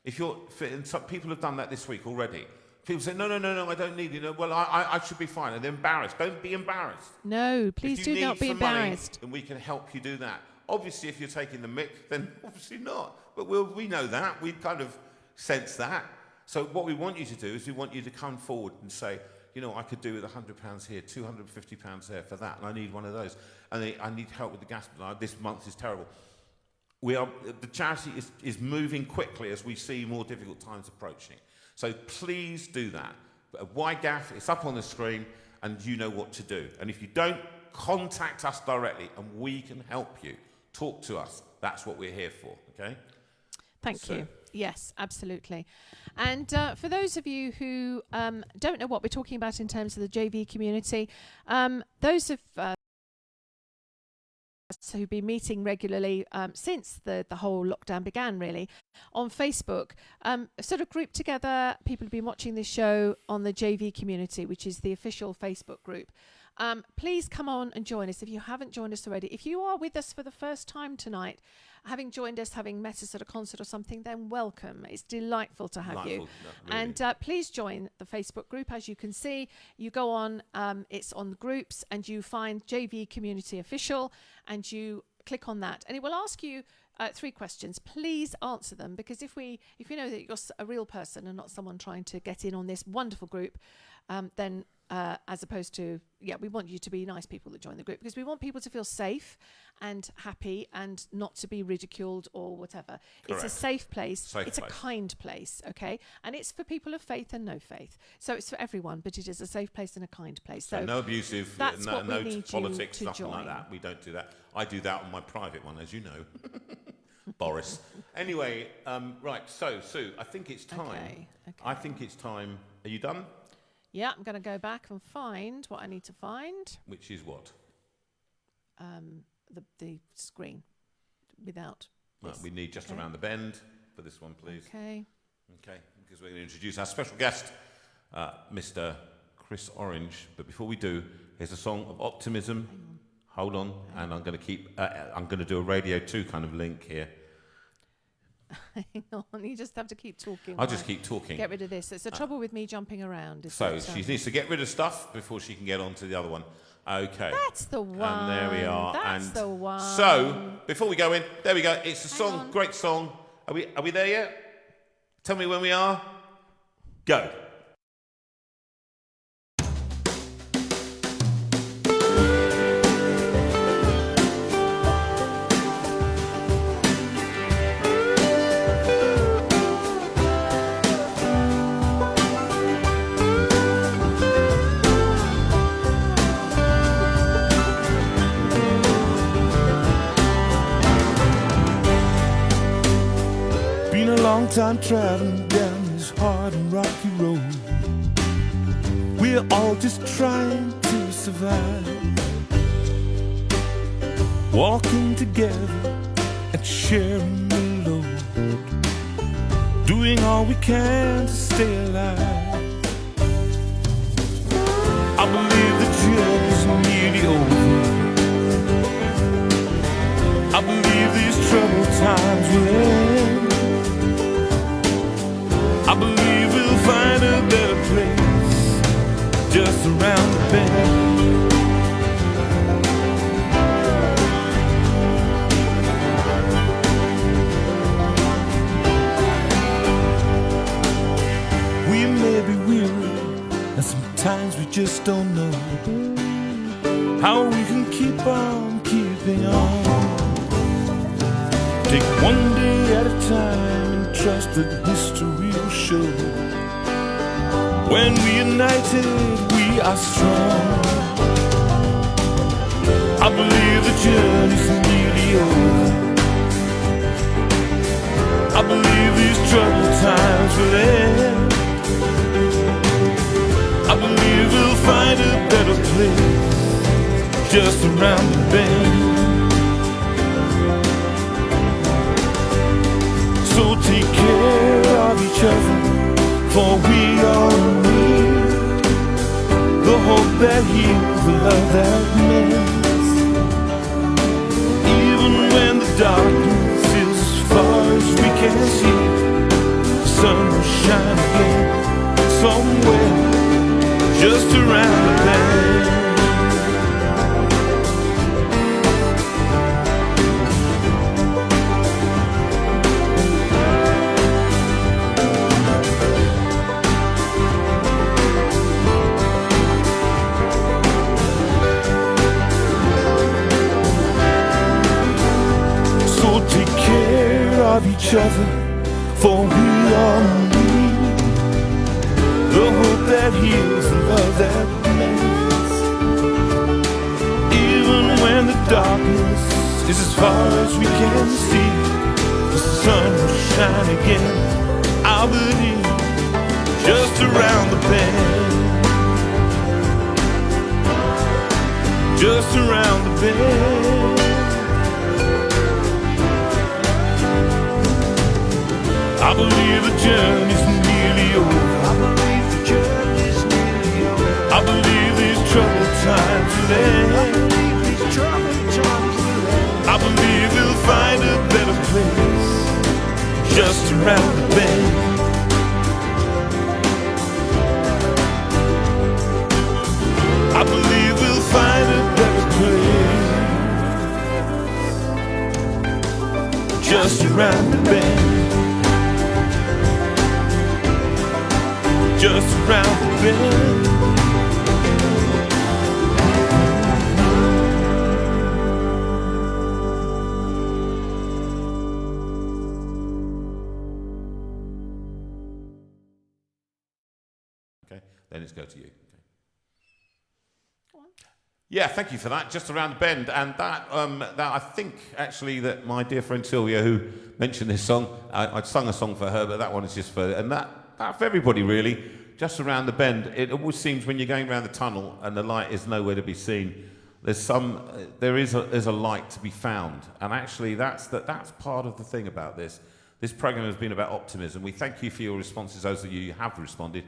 And some people have done that this week already. People say, no, I don't need it. Well, I should be fine. And they're embarrassed. Don't be embarrassed. No, please do not be embarrassed. And we can help you do that. Obviously, if you're taking the mick, then obviously not. But we know that. We kind of sense that. So what we want you to do is we want you to come forward and say, I could do with £100 here, £250 there for that, and I need one of those. And I need help with the gas bill. This month is terrible. The charity is moving quickly as we see more difficult times approaching. So please do that. YGAF, it's up on the screen, and you know what to do. And if you don't, contact us directly, and we can help you. Talk to us. That's what we're here for, okay? Thank you. Yes, absolutely. And for those of you who don't know what we're talking about in terms of the JV community, those of who've been meeting regularly since the whole lockdown began, really, on Facebook, sort of grouped together. People have been watching this show on the JV community, which is the official Facebook group. Please come on and join us if you haven't joined us already. If you are with us for the first time tonight, having joined us, having met us at a concert or something, then welcome. It's delightful to have you. No, really. And please join the Facebook group. As you can see, you go on, it's on the groups, and you find JV Community Official, and you click on that. And it will ask you 3 questions. Please answer them, because if we know that you're a real person and not someone trying to get in on this wonderful group, then as opposed to, we want you to be nice people that join the group, because we want people to feel safe and happy and not to be ridiculed or whatever. Correct. It's a safe place. It's a kind place, okay? And it's for people of faith and no faith. So it's for everyone, but it is a safe place and a kind place. So no abusive, that's no politics, to nothing join. like that. We don't do that. I do that on my private one, as you know. Boris. Anyway, right, so Sue, I think it's time. Okay. I think it's time. Are you done? Yeah, I'm going to go back and find what I need to find. Which is what? The screen without. Right, we need just around the bend for this one, please. Okay. Okay, because we're going to introduce our special guest, Mr. Chris Orange. But before we do, here's a song of optimism. Hold on, and I'm going to do a Radio 2 kind of link here. Hang on, you just have to keep talking. I'll just keep talking. Get rid of this. It's the trouble with me jumping around. So she needs to get rid of stuff before she can get on to the other one. Okay. That's the one. And there we are. That's the one. So, before we go in, there we go. It's a song, great song. Are we there yet? Tell me when we are. Go. Long time traveling down this hard and rocky road. We're all just trying to survive, walking together and sharing the load, doing all we can to stay alive. I believe the journey's nearly over. I believe these troubled times will end. I believe we'll find a better place just around the bend. We may be weary, and sometimes we just don't know how we can keep on keeping on. Take one day at a time and trust that history will show. When we're united, we are strong. I believe the journey's nearly over. I believe these troubled times will end. I believe we'll find a better place just around the bend. So take care of each other, for we all need the hope that heals, the love that mends. Even when the darkness is as far as we can see, the sun will shine again somewhere just around the bend. Of each other, for we all need the hope that heals, the love that mends. Even when the darkness is as far as we can see, the sun will shine again, I believe, just around the bend, just around the bend. I believe the journey's nearly over. I believe the journey's nearly over. I believe these troubled times will end. I believe these troubled times will end. I believe we'll find a better place just around the bend. I believe we'll find a better place just around the bend. Just around the bend. Okay, then let's go to you. Okay. Yeah, thank you for that. Just around the bend, and that I think actually that my dear friend Sylvia, who mentioned this song, I'd sung a song for her, but that one is just for that for everybody really. Just around the bend. It always seems when you're going around the tunnel and the light is nowhere to be seen, there is a light to be found, and actually that's part of the thing about this. This program has been about optimism. We thank you for your responses, those of you who have responded.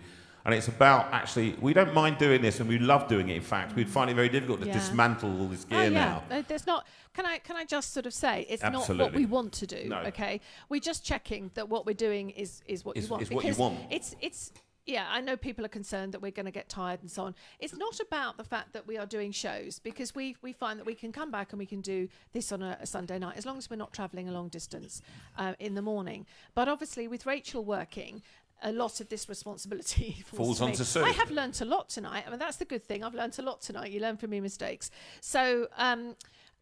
And it's about actually, we don't mind doing this, and we love doing it. In fact, we'd find it very difficult to dismantle all this gear now. There's not. Can I just sort of say it's Absolutely. not what we want to do. No. Okay, we're just checking that what we're doing is what you want. Is what you want. It's. Yeah, I know people are concerned that we're going to get tired and so on. It's not about the fact that we are doing shows, because we find that we can come back and we can do this on a Sunday night, as long as we're not travelling a long distance in the morning. But obviously with Rachel working, a lot of this responsibility falls onto Sue. I have learnt a lot tonight. I mean, that's the good thing. I've learnt a lot tonight. You learn from your mistakes. So,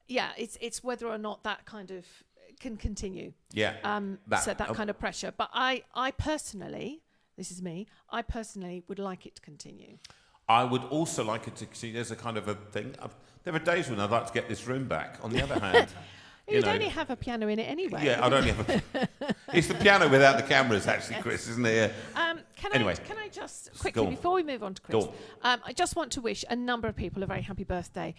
it's whether or not that kind of can continue. Yeah. That kind of pressure. But I personally... This is me. I personally would like it to continue. I would also like it to see. There's a kind of a thing. There are days when I'd like to get this room back. On the other hand, you'd only have a piano in it anyway. Yeah, I'd only have a. It's the piano without the cameras, actually, Chris, isn't it? Can I just quickly, before we move on to Chris, I just want to wish a number of people a very happy birthday.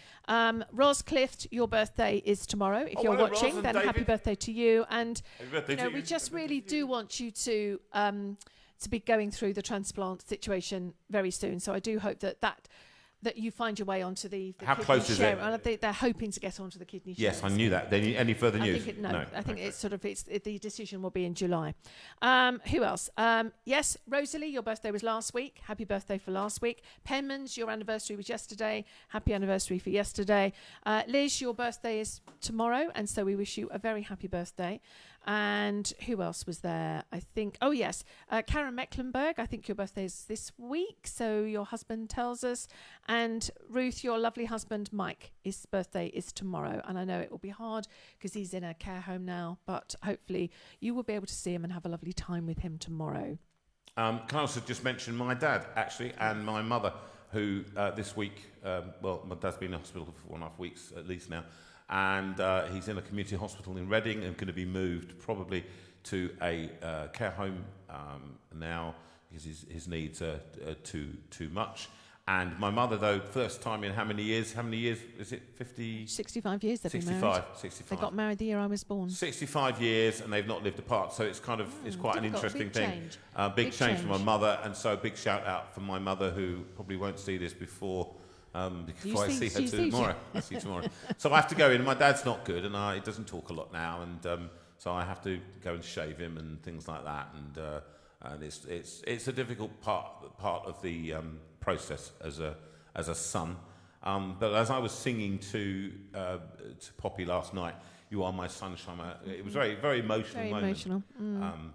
Ros Clift, your birthday is tomorrow. If you're watching, then happy birthday to you. And we just really do want you to be going through the transplant situation very soon. So I do hope that you find your way onto the How kidney close is share. it? They're hoping to get onto the kidney share. Yes, I knew that. Any further news? I think it's the decision will be in July. Who else? Yes, Rosalie, your birthday was last week. Happy birthday for last week. Penman's, your anniversary was yesterday. Happy anniversary for yesterday. Liz, your birthday is tomorrow, and so we wish you a very happy birthday. And who else was there? I think, Karen Mecklenburg, I think your birthday is this week, so your husband tells us. And Ruth, your lovely husband, Mike, his birthday is tomorrow. And I know it will be hard because he's in a care home now, but hopefully you will be able to see him and have a lovely time with him tomorrow. Can I also just mention my dad, actually, and my mother, who this week, my dad's been in hospital for 1.5 weeks at least now, and he's in a community hospital in Reading and going to be moved probably to a care home now because his needs are too much. And my mother, though, first time in how many years is it? 50? 65 years they've been married. 65. They got married the year I was born. 65 years, and they've not lived apart, so it's kind of it's quite an interesting thing. Big change for my mother, and so big shout out for my mother, who probably won't see this before I see her tomorrow. I see tomorrow. So I have to go in. My dad's not good, and he doesn't talk a lot now, and so I have to go and shave him and things like that. And it's a difficult part of the process as a son. But as I was singing to Poppy last night, "You Are My Sunshine," it was very very emotional moment. Emotional.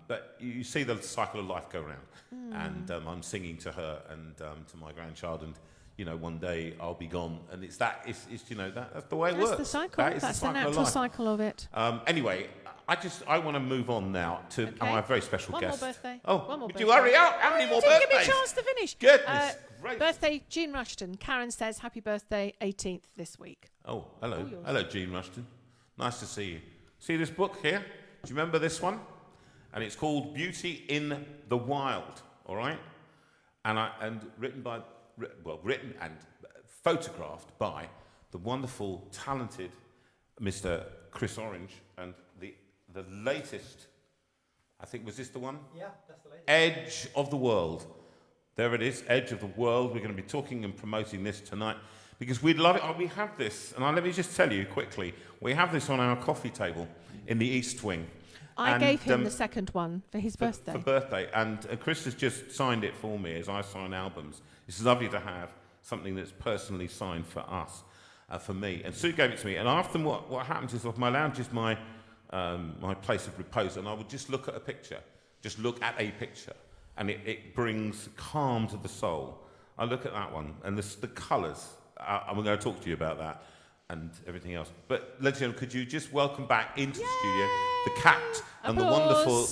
But you see the cycle of life go round, and I'm singing to her and to my grandchild, and one day I'll be gone, and it's that's the way it works. That's the cycle. That's the natural cycle of it. Anyway, I want to move on now to our very special guest. One more birthday. Oh, one more would birthday. you hurry up? How many more birthdays? Give me a chance to finish. Goodness gracious. Birthday, Jean Rushton. Karen says happy birthday, 18th this week. Oh, hello. Hello, Jean Rushton. Nice to see you. See this book here? Do you remember this one? And it's called Beauty in the Wild, all right? And written and photographed by the wonderful, talented Mr. Chris Orange, and the latest, I think, was this the one? Yeah, that's the latest. Edge of the World. There it is, Edge of the World. We're going to be talking and promoting this tonight because we'd love it. We have this, and let me just tell you quickly, we have this on our coffee table in the East Wing. I gave him the second one for his birthday. For birthday, and Chris has just signed it for me as I sign albums. It's lovely to have something that's personally signed for us, for me. And Sue gave it to me, and often what happens is my lounge is my place of repose, and I would just look at a picture, and it brings calm to the soul. I look at that one, and the colours, and we're going to talk to you about that and everything else. But, ladies and gentlemen, could you just welcome back into the studio the cat and the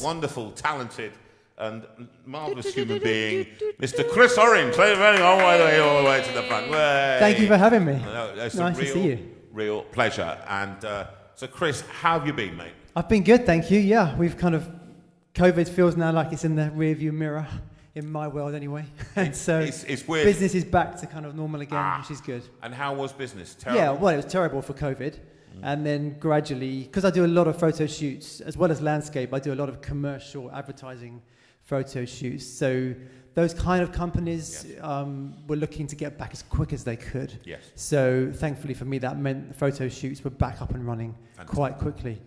wonderful, talented and marvellous human being, Mr. Chris Orange. All the way to the front. Thank you for having me. It's nice to see you. Real pleasure. And so, Chris, how have you been, mate? I've been good, thank you. Yeah, we've COVID feels now like it's in the rearview mirror, in my world anyway. And so it's weird. Business is back to kind of normal again, which is good. And how was business? Terrible? Yeah, well, it was terrible for COVID. And then gradually, because I do a lot of photo shoots, as well as landscape, I do a lot of commercial advertising photo shoots. So those kind of companies were looking to get back as quick as they could. Yes. So thankfully for me, that meant the photo shoots were back up and running quite quickly,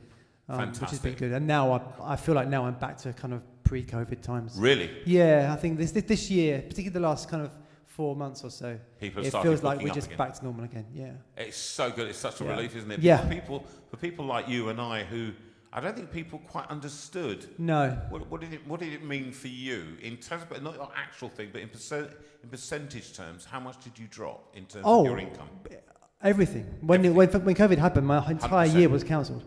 which has been good. And now I feel like now I'm back to kind of pre-COVID times. Really? Yeah, I think this year, particularly the last kind of 4 months or so, People it feels like we're just back to normal again. Yeah. It's so good. It's such a relief, isn't it? Yeah. For people like you and I who I don't think people quite understood. No. What did it mean for you in terms of not your actual thing, but in percentage terms? How much did you drop in terms of your income? Everything. When COVID happened, my entire 100%. year was cancelled,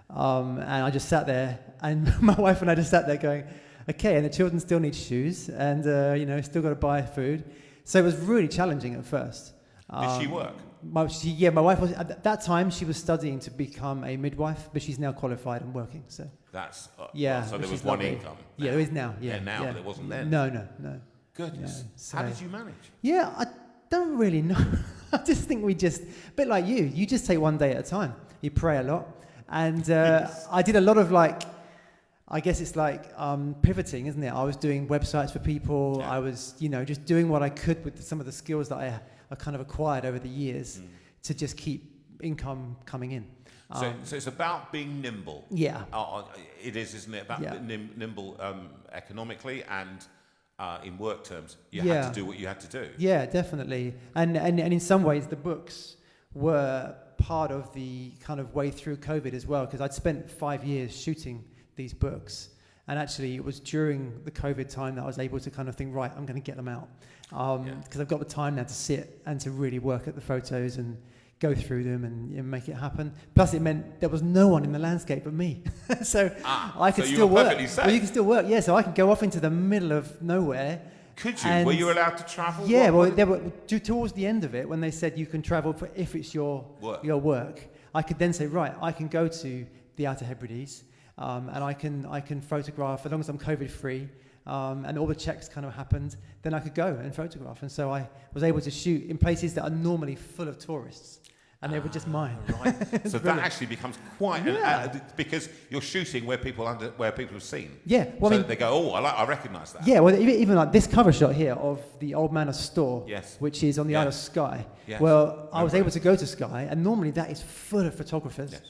and I just sat there, and my wife and I just sat there going, okay, and the children still need shoes, and still got to buy food. So it was really challenging at first. Did she work? My wife was at that time. She was studying to become a midwife, but she's now qualified and working. So that's so there was one income. Yeah, there is now. Yeah, now, but there wasn't then. No. Goodness. No, so how did you manage? Yeah, I don't really know. I just think a bit like you. You just take one day at a time. You pray a lot, and I did a lot of I guess it's like pivoting, isn't it? I was doing websites for people. I was, just doing what I could with some of the skills that I kind of acquired over the years to just keep income coming in. So it's about being nimble. Yeah. It is, isn't it? About being nimble economically and in work terms. You had to do what you had to do. Yeah, definitely. And in some ways, the books were part of the kind of way through COVID as well, because I'd spent 5 years shooting these books. And actually, it was during the COVID time that I was able to kind of think, right, I'm going to get them out. Because I've got the time now to sit and to really work at the photos and go through them and make it happen. Plus, it meant there was no one in the landscape but me. So I could still work. Well, you can still work, yeah. So I could go off into the middle of nowhere. Could you? Were you allowed to travel? Yeah, towards the end of it, when they said you can travel if it's your work, I could then say, right, I can go to the Outer Hebrides. And I can photograph as long as I'm COVID free, and all the checks kind of happened. Then I could go and photograph, and so I was able to shoot in places that are normally full of tourists, and they were just mine. Right. So that actually becomes quite because you're shooting where people have seen. Yeah. Well, so they go, I recognise that. Yeah. Well, even like this cover shot here of the Old Manor store, yes, which is on the Isle of Skye. Yes. Well, I was able to go to Skye, and normally that is full of photographers. Yes.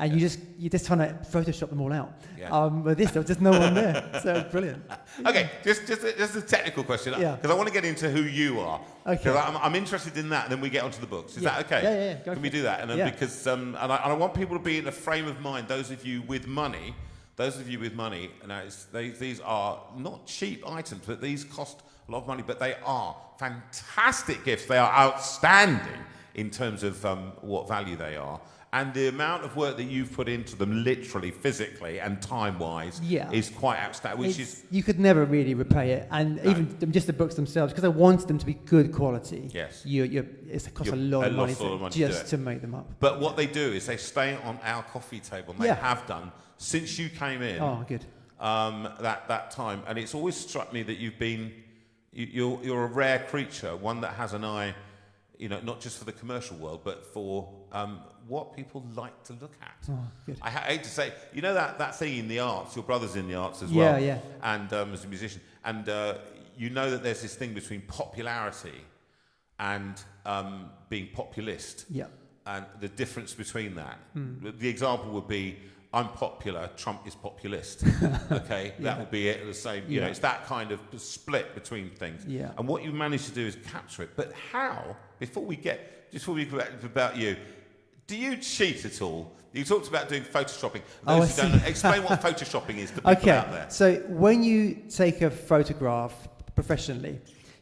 And you're just trying to Photoshop them all out. Yeah. But there was just no one there. So brilliant. Okay, just a technical question. Because I want to get into who you are. Okay. Because I'm interested in that, and then we get onto the books. Is that okay? Yeah. Can we do that? And then because and I want people to be in a frame of mind. Those of you with money, now these are not cheap items, but these cost a lot of money. But they are fantastic gifts. They are outstanding in terms of what value they are. And the amount of work that you've put into them, literally, physically, and time-wise, is quite outstanding. You could never really repay it, and even just the books themselves, because I wanted them to be good quality. Yes, it costs a lot of money to make them up. But what they do is they stay on our coffee table, and they have done since you came in. Oh, good. That time, and it's always struck me that you're a rare creature, one that has an eye. Not just for the commercial world, but for what people like to look at. Oh, good. I hate to say, that thing in the arts, your brother's in the arts as well. Yeah. And as a musician. And that there's this thing between popularity and being populist. Yeah. And the difference between that. The example would be, I'm popular, Trump is populist. Okay, that would be it. The same. It's that kind of split between things. Yeah. And what you managed to do is capture it. But how? Before we go about you, do you cheat at all? You talked about doing photoshopping. Those who don't know, explain what photoshopping is to people out there. So when you take a photograph professionally,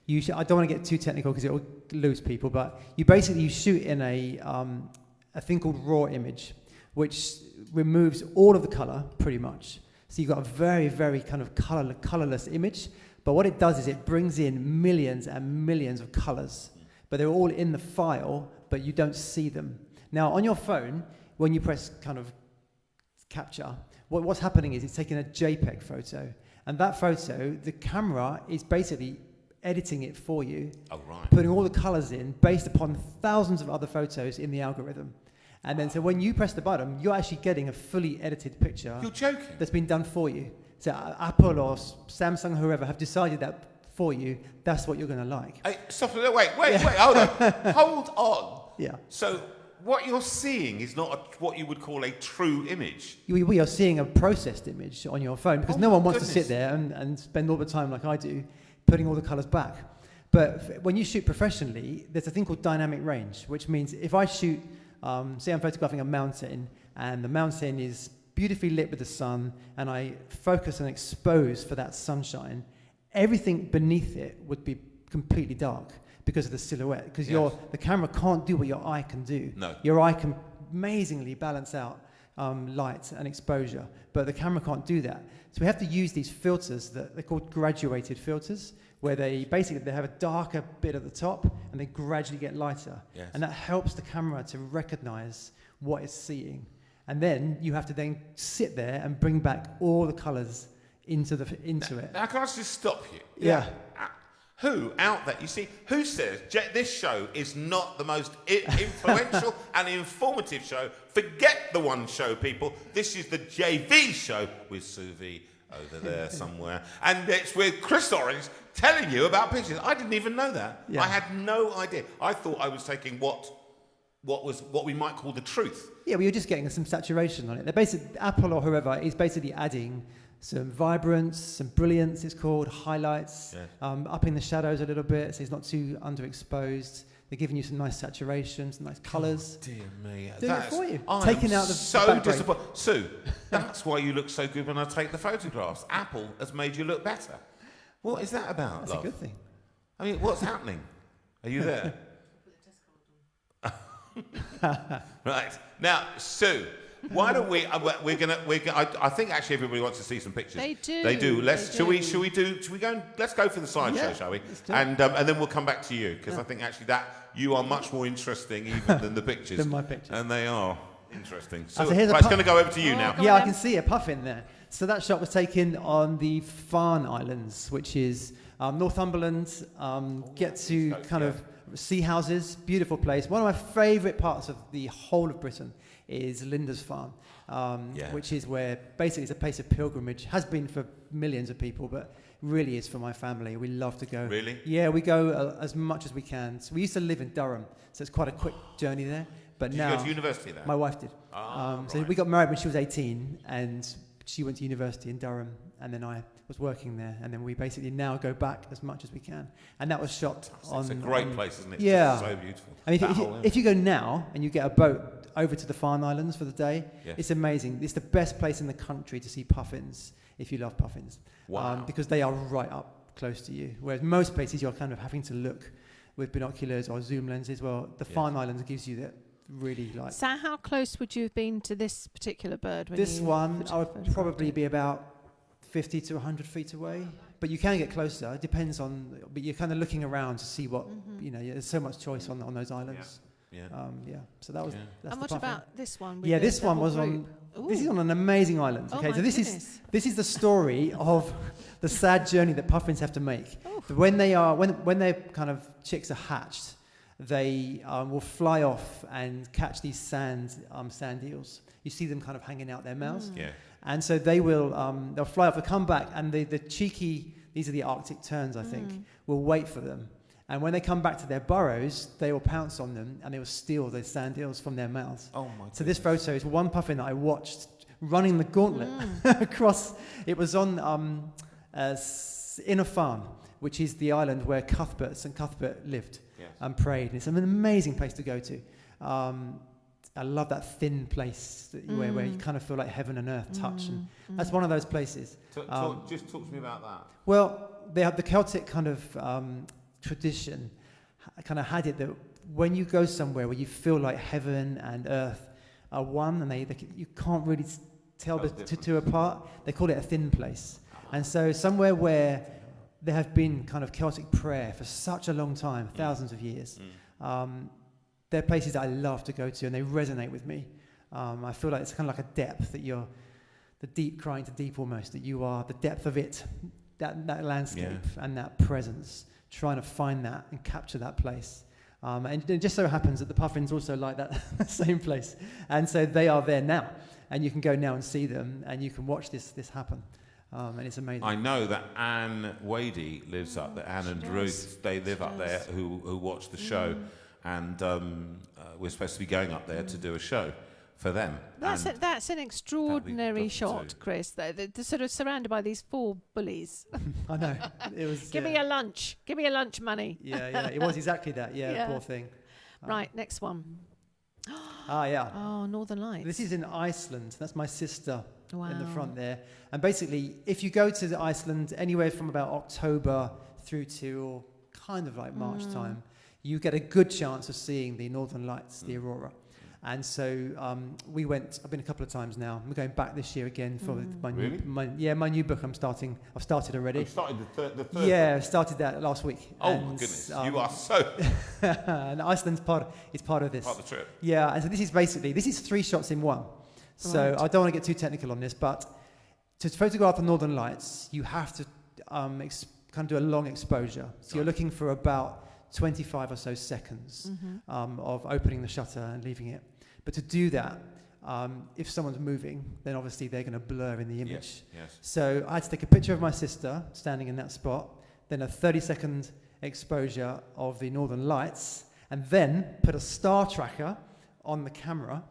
I don't want to get too technical because it will lose people. But you shoot in a thing called raw image, which removes all of the color pretty much. So you've got a very, very kind of colorless image. But what it does is it brings in millions and millions of colors. But they're all in the file, but you don't see them. Now, on your phone, when you press kind of capture, what's happening is it's taking a JPEG photo. And that photo, the camera is basically editing it for you, putting all the colors in based upon thousands of other photos in the algorithm. And then so when you press the button, you're actually getting a fully edited picture. You're joking. That's been done for you. So Apple or Samsung, whoever, have decided that for you. That's what you're going to like. Hey, stop a minute. Wait, hold on. Hold on. Yeah. So what you're seeing is not what you would call a true image. We are seeing a processed image on your phone because no one wants to goodness. sit there and spend all the time like I do putting all the colours back. But when you shoot professionally, there's a thing called dynamic range, which means if I shoot, say I'm photographing a mountain and the mountain is beautifully lit with the sun and I focus and expose for that sunshine, everything beneath it would be completely dark because of the silhouette, because the camera can't do what your eye can do. No. Your eye can amazingly balance out light and exposure, but the camera can't do that. So we have to use these filters that they're called graduated filters, where they have a darker bit at the top and they gradually get lighter. Yes. And that helps the camera to recognize what it's seeing. And then you have to then sit there and bring back all the colors into it. Now, can I just stop you? Yeah. Who out there, you see, who says this show is not the most influential and informative show? Forget the one show, people. This is the JV show with Suvi over there somewhere. And it's with Chris Orange telling you about pictures. I didn't even know that. Yeah. I had no idea. I thought I was taking what we might call the truth. Yeah, well, you're just getting some saturation on it. They're basically, Apple or whoever is basically adding some vibrance, some brilliance, it's called, highlights, upping the shadows a little bit so it's not too underexposed. They're giving you some nice saturation, some nice colours. Oh, dear me. Doing it for you. I'm Taking out the so background. disappointed. Sue, that's why you look so good when I take the photographs. Apple has made you look better. What is that about, That's love? a good thing. I mean, what's happening? Are you there? Right. Now, Sue, why don't we? I think actually everybody wants to see some pictures. They do. They do. Should we go and let's go for the slideshow, shall we? let's do it. And then we'll come back to you because I think actually that you are much more interesting even than the pictures. Than my pictures. And they are interesting. So So here's a it's pu- going to go over to you now. Go Yeah, on I then. can see a puffin there. So that shot was taken on the Farne Islands, which is Northumberland. Get to kind of sea houses, beautiful place. One of my favourite parts of the whole of Britain is Lindisfarne, which is where basically it's a place of pilgrimage. Has been for millions of people, but really is for my family. We love to go. Really? Yeah, we go as much as we can. So we used to live in Durham, so it's quite a quick journey there. But Did now you go to university there? my wife did. So we got married when she was 18, and she went to university in Durham, and then I was working there, and then we basically now go back as much as we can. And that was shot on... It's a great place, isn't it? Yeah. It's just so beautiful. I mean, if you go now and you get a boat over to the Farne Islands for the day, it's amazing. It's the best place in the country to see puffins, if you love puffins. Wow. Because they are right up close to you. Whereas most places you're kind of having to look with binoculars or zoom lenses. Well, the Farne Islands gives you that really like... So how close would you have been to this particular bird? When This you one, I would photographed probably it? be about 50 to 100 feet away. But you can get closer. It depends on... But you're kind of looking around to see what... You know, there's so much choice on those islands. So that was... That's And the what puffin. about this one? with Yeah, the this one double was group? on... This is Ooh. on an amazing island. Oh Okay, my so this goodness. is the story of the sad journey that puffins have to make. When their kind of chicks are hatched, they will fly off and catch these sand eels. You see them kind of hanging out their mouths. Yeah. And so they will, they'll fly off, they'll come back, and the cheeky, these are the Arctic terns, I think, will wait for them. And when they come back to their burrows, they will pounce on them, and they will steal the sand eels from their mouths. Oh my So this photo is one puffin that I watched running the gauntlet across. It was on Inner Farne, which is the island where St. Cuthbert lived and prayed. And it's an amazing place to go to. I love that thin place where you kind of feel like heaven and earth touch. And that's one of those places. Just talk to me about that. Well, they have the Celtic kind of tradition kind of had it that when you go somewhere where you feel like heaven and earth are one, and you can't really tell the two apart, they call it a thin place. And so somewhere where there have been kind of Celtic prayer for such a long time, thousands of years, they're places that I love to go to, and they resonate with me. I feel like it's kind of like a depth that you're, the deep crying to deep almost, that you are the depth of it, that landscape and that presence, trying to find that and capture that place. And it just so happens that the puffins also like that same place. And so they are there now, and you can go now and see them, and you can watch this happen. and it's amazing. I know that Anne Wadey lives up there. Anne and Ruth, they live up there who watch the show, and we're supposed to be going up there to do a show for them. That's an extraordinary shot, Chris. They're sort of surrounded by these 4 bullies. I know. It was. Give me a lunch. Give me a lunch money. Yeah. It was exactly that. Yeah. Poor thing. Right, next one. Yeah. Oh, Northern Lights. This is in Iceland. That's my sister in the Wow. front there. And basically, if you go to Iceland anywhere from about October through to kind of like March time, you get a good chance of seeing the Northern Lights, the aurora. And so we went. I've been a couple of times now. We're going back this year again for my new book. I've started already. You started the third Yeah, one? I started that last week. Oh my goodness, you are so and Iceland's part of this. part of the trip. Yeah, and so this is 3 shots in one. So Right. I don't want to get too technical on this, but to photograph the Northern Lights, you have to kind of do a long exposure. So you're looking for about 25 or so seconds of opening the shutter and leaving it. But to do that, if someone's moving, then obviously they're going to blur in the image. Yes. So I had to take a picture of my sister standing in that spot, then a 30-second exposure of the Northern Lights, and then put a star tracker on the camera,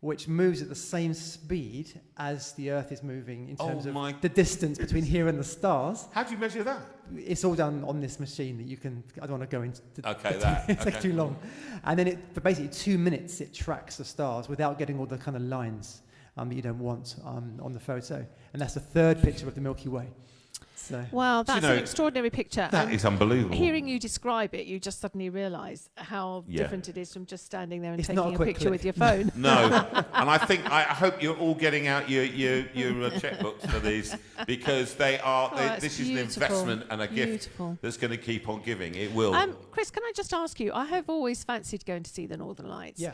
which moves at the same speed as the Earth is moving in terms of the distance between here and the stars. How do you measure that? It's all done on this machine that you can. I don't want to go into. Okay, It's too long. And then for basically 2 minutes, it tracks the stars without getting all the kind of lines that you don't want on the photo. And that's the 3rd picture of the Milky Way. So. Wow, that's an extraordinary picture. That is unbelievable. Hearing you describe it, you just suddenly realise how different it is from just standing there and taking a picture with your phone. No, and I hope you're all getting out your checkbooks for these, because this is an investment and a gift that's going to keep on giving. It will. Chris, can I just ask you? I have always fancied going to see the Northern Lights. Yeah.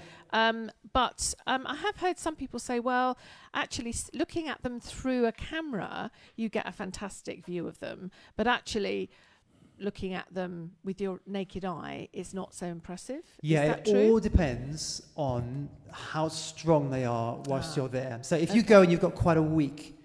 But I have heard some people say, well, actually, looking at them through a camera, you get a fantastic view of them. But actually, looking at them with your naked eye is not so impressive. Yeah, is that it true? all depends on how strong they are whilst you're there. So if you go and you've got quite a weak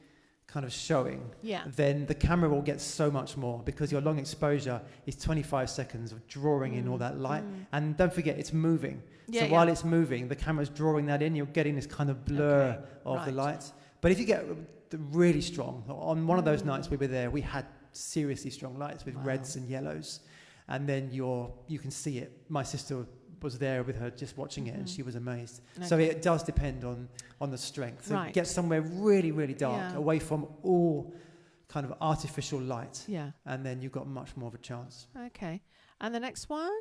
kind of showing, then the camera will get so much more, because your long exposure is 25 seconds of drawing in all that light. And don't forget, it's moving. So while it's moving, the camera's drawing that in, you're getting this kind of blur of the light. But if you get really strong, on one of those nights we were there, we had seriously strong lights with reds and yellows. And then you can see it. My sister was there with her just watching it, and she was amazed. So it does depend on the strength. So get somewhere really, really dark, away from all kind of artificial light. Yeah. And then you've got much more of a chance. Okay. And the next one?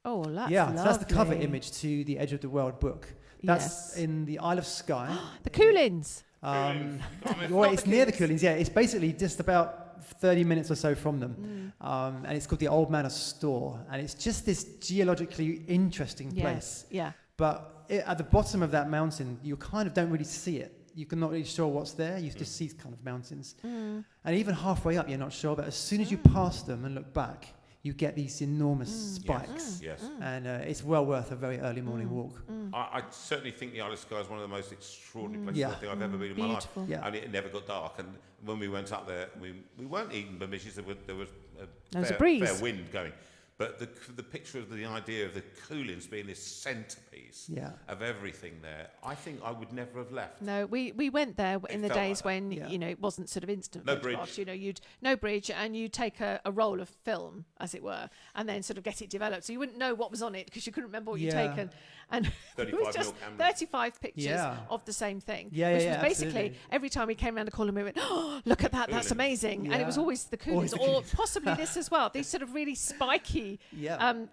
Oh, that's lovely. So that's the cover image to the Edge of the World book. That's in the Isle of Skye. The Coolins. It's near the Coolins, yeah. It's basically just about 30 minutes or so from them. And it's called the Old Manor Store. And it's just this geologically interesting place. Yeah. But at the bottom of that mountain, you kind of don't really see it. You're not really sure what's there. You just see kind of mountains. And even halfway up, you're not sure. But as soon as you pass them and look back, you get these enormous spikes. Yes. And it's well worth a very early morning walk. I certainly think the Isle of Skye is one of the most extraordinary places I think I've ever been in my life. Yeah. And it never got dark. And when we went up there, we weren't eating bamishes. There was a breeze. Fair wind going. But the picture of the idea of the Coolins being this centrepiece of everything there, I think I would never have left. No, we went there in the days when it wasn't sort of instant photographs. Bridge. You'd no bridge, and you'd take a roll of film, as it were, and then sort of get it developed. So you wouldn't know what was on it because you couldn't remember what you'd taken. And it was just 35 pictures of the same thing. Which was basically absolutely. Every time we came around the corner, we went, "Oh, look at that! Coolins. That's amazing!" And it was always the Coolins, or possibly this as well. These sort of really spiky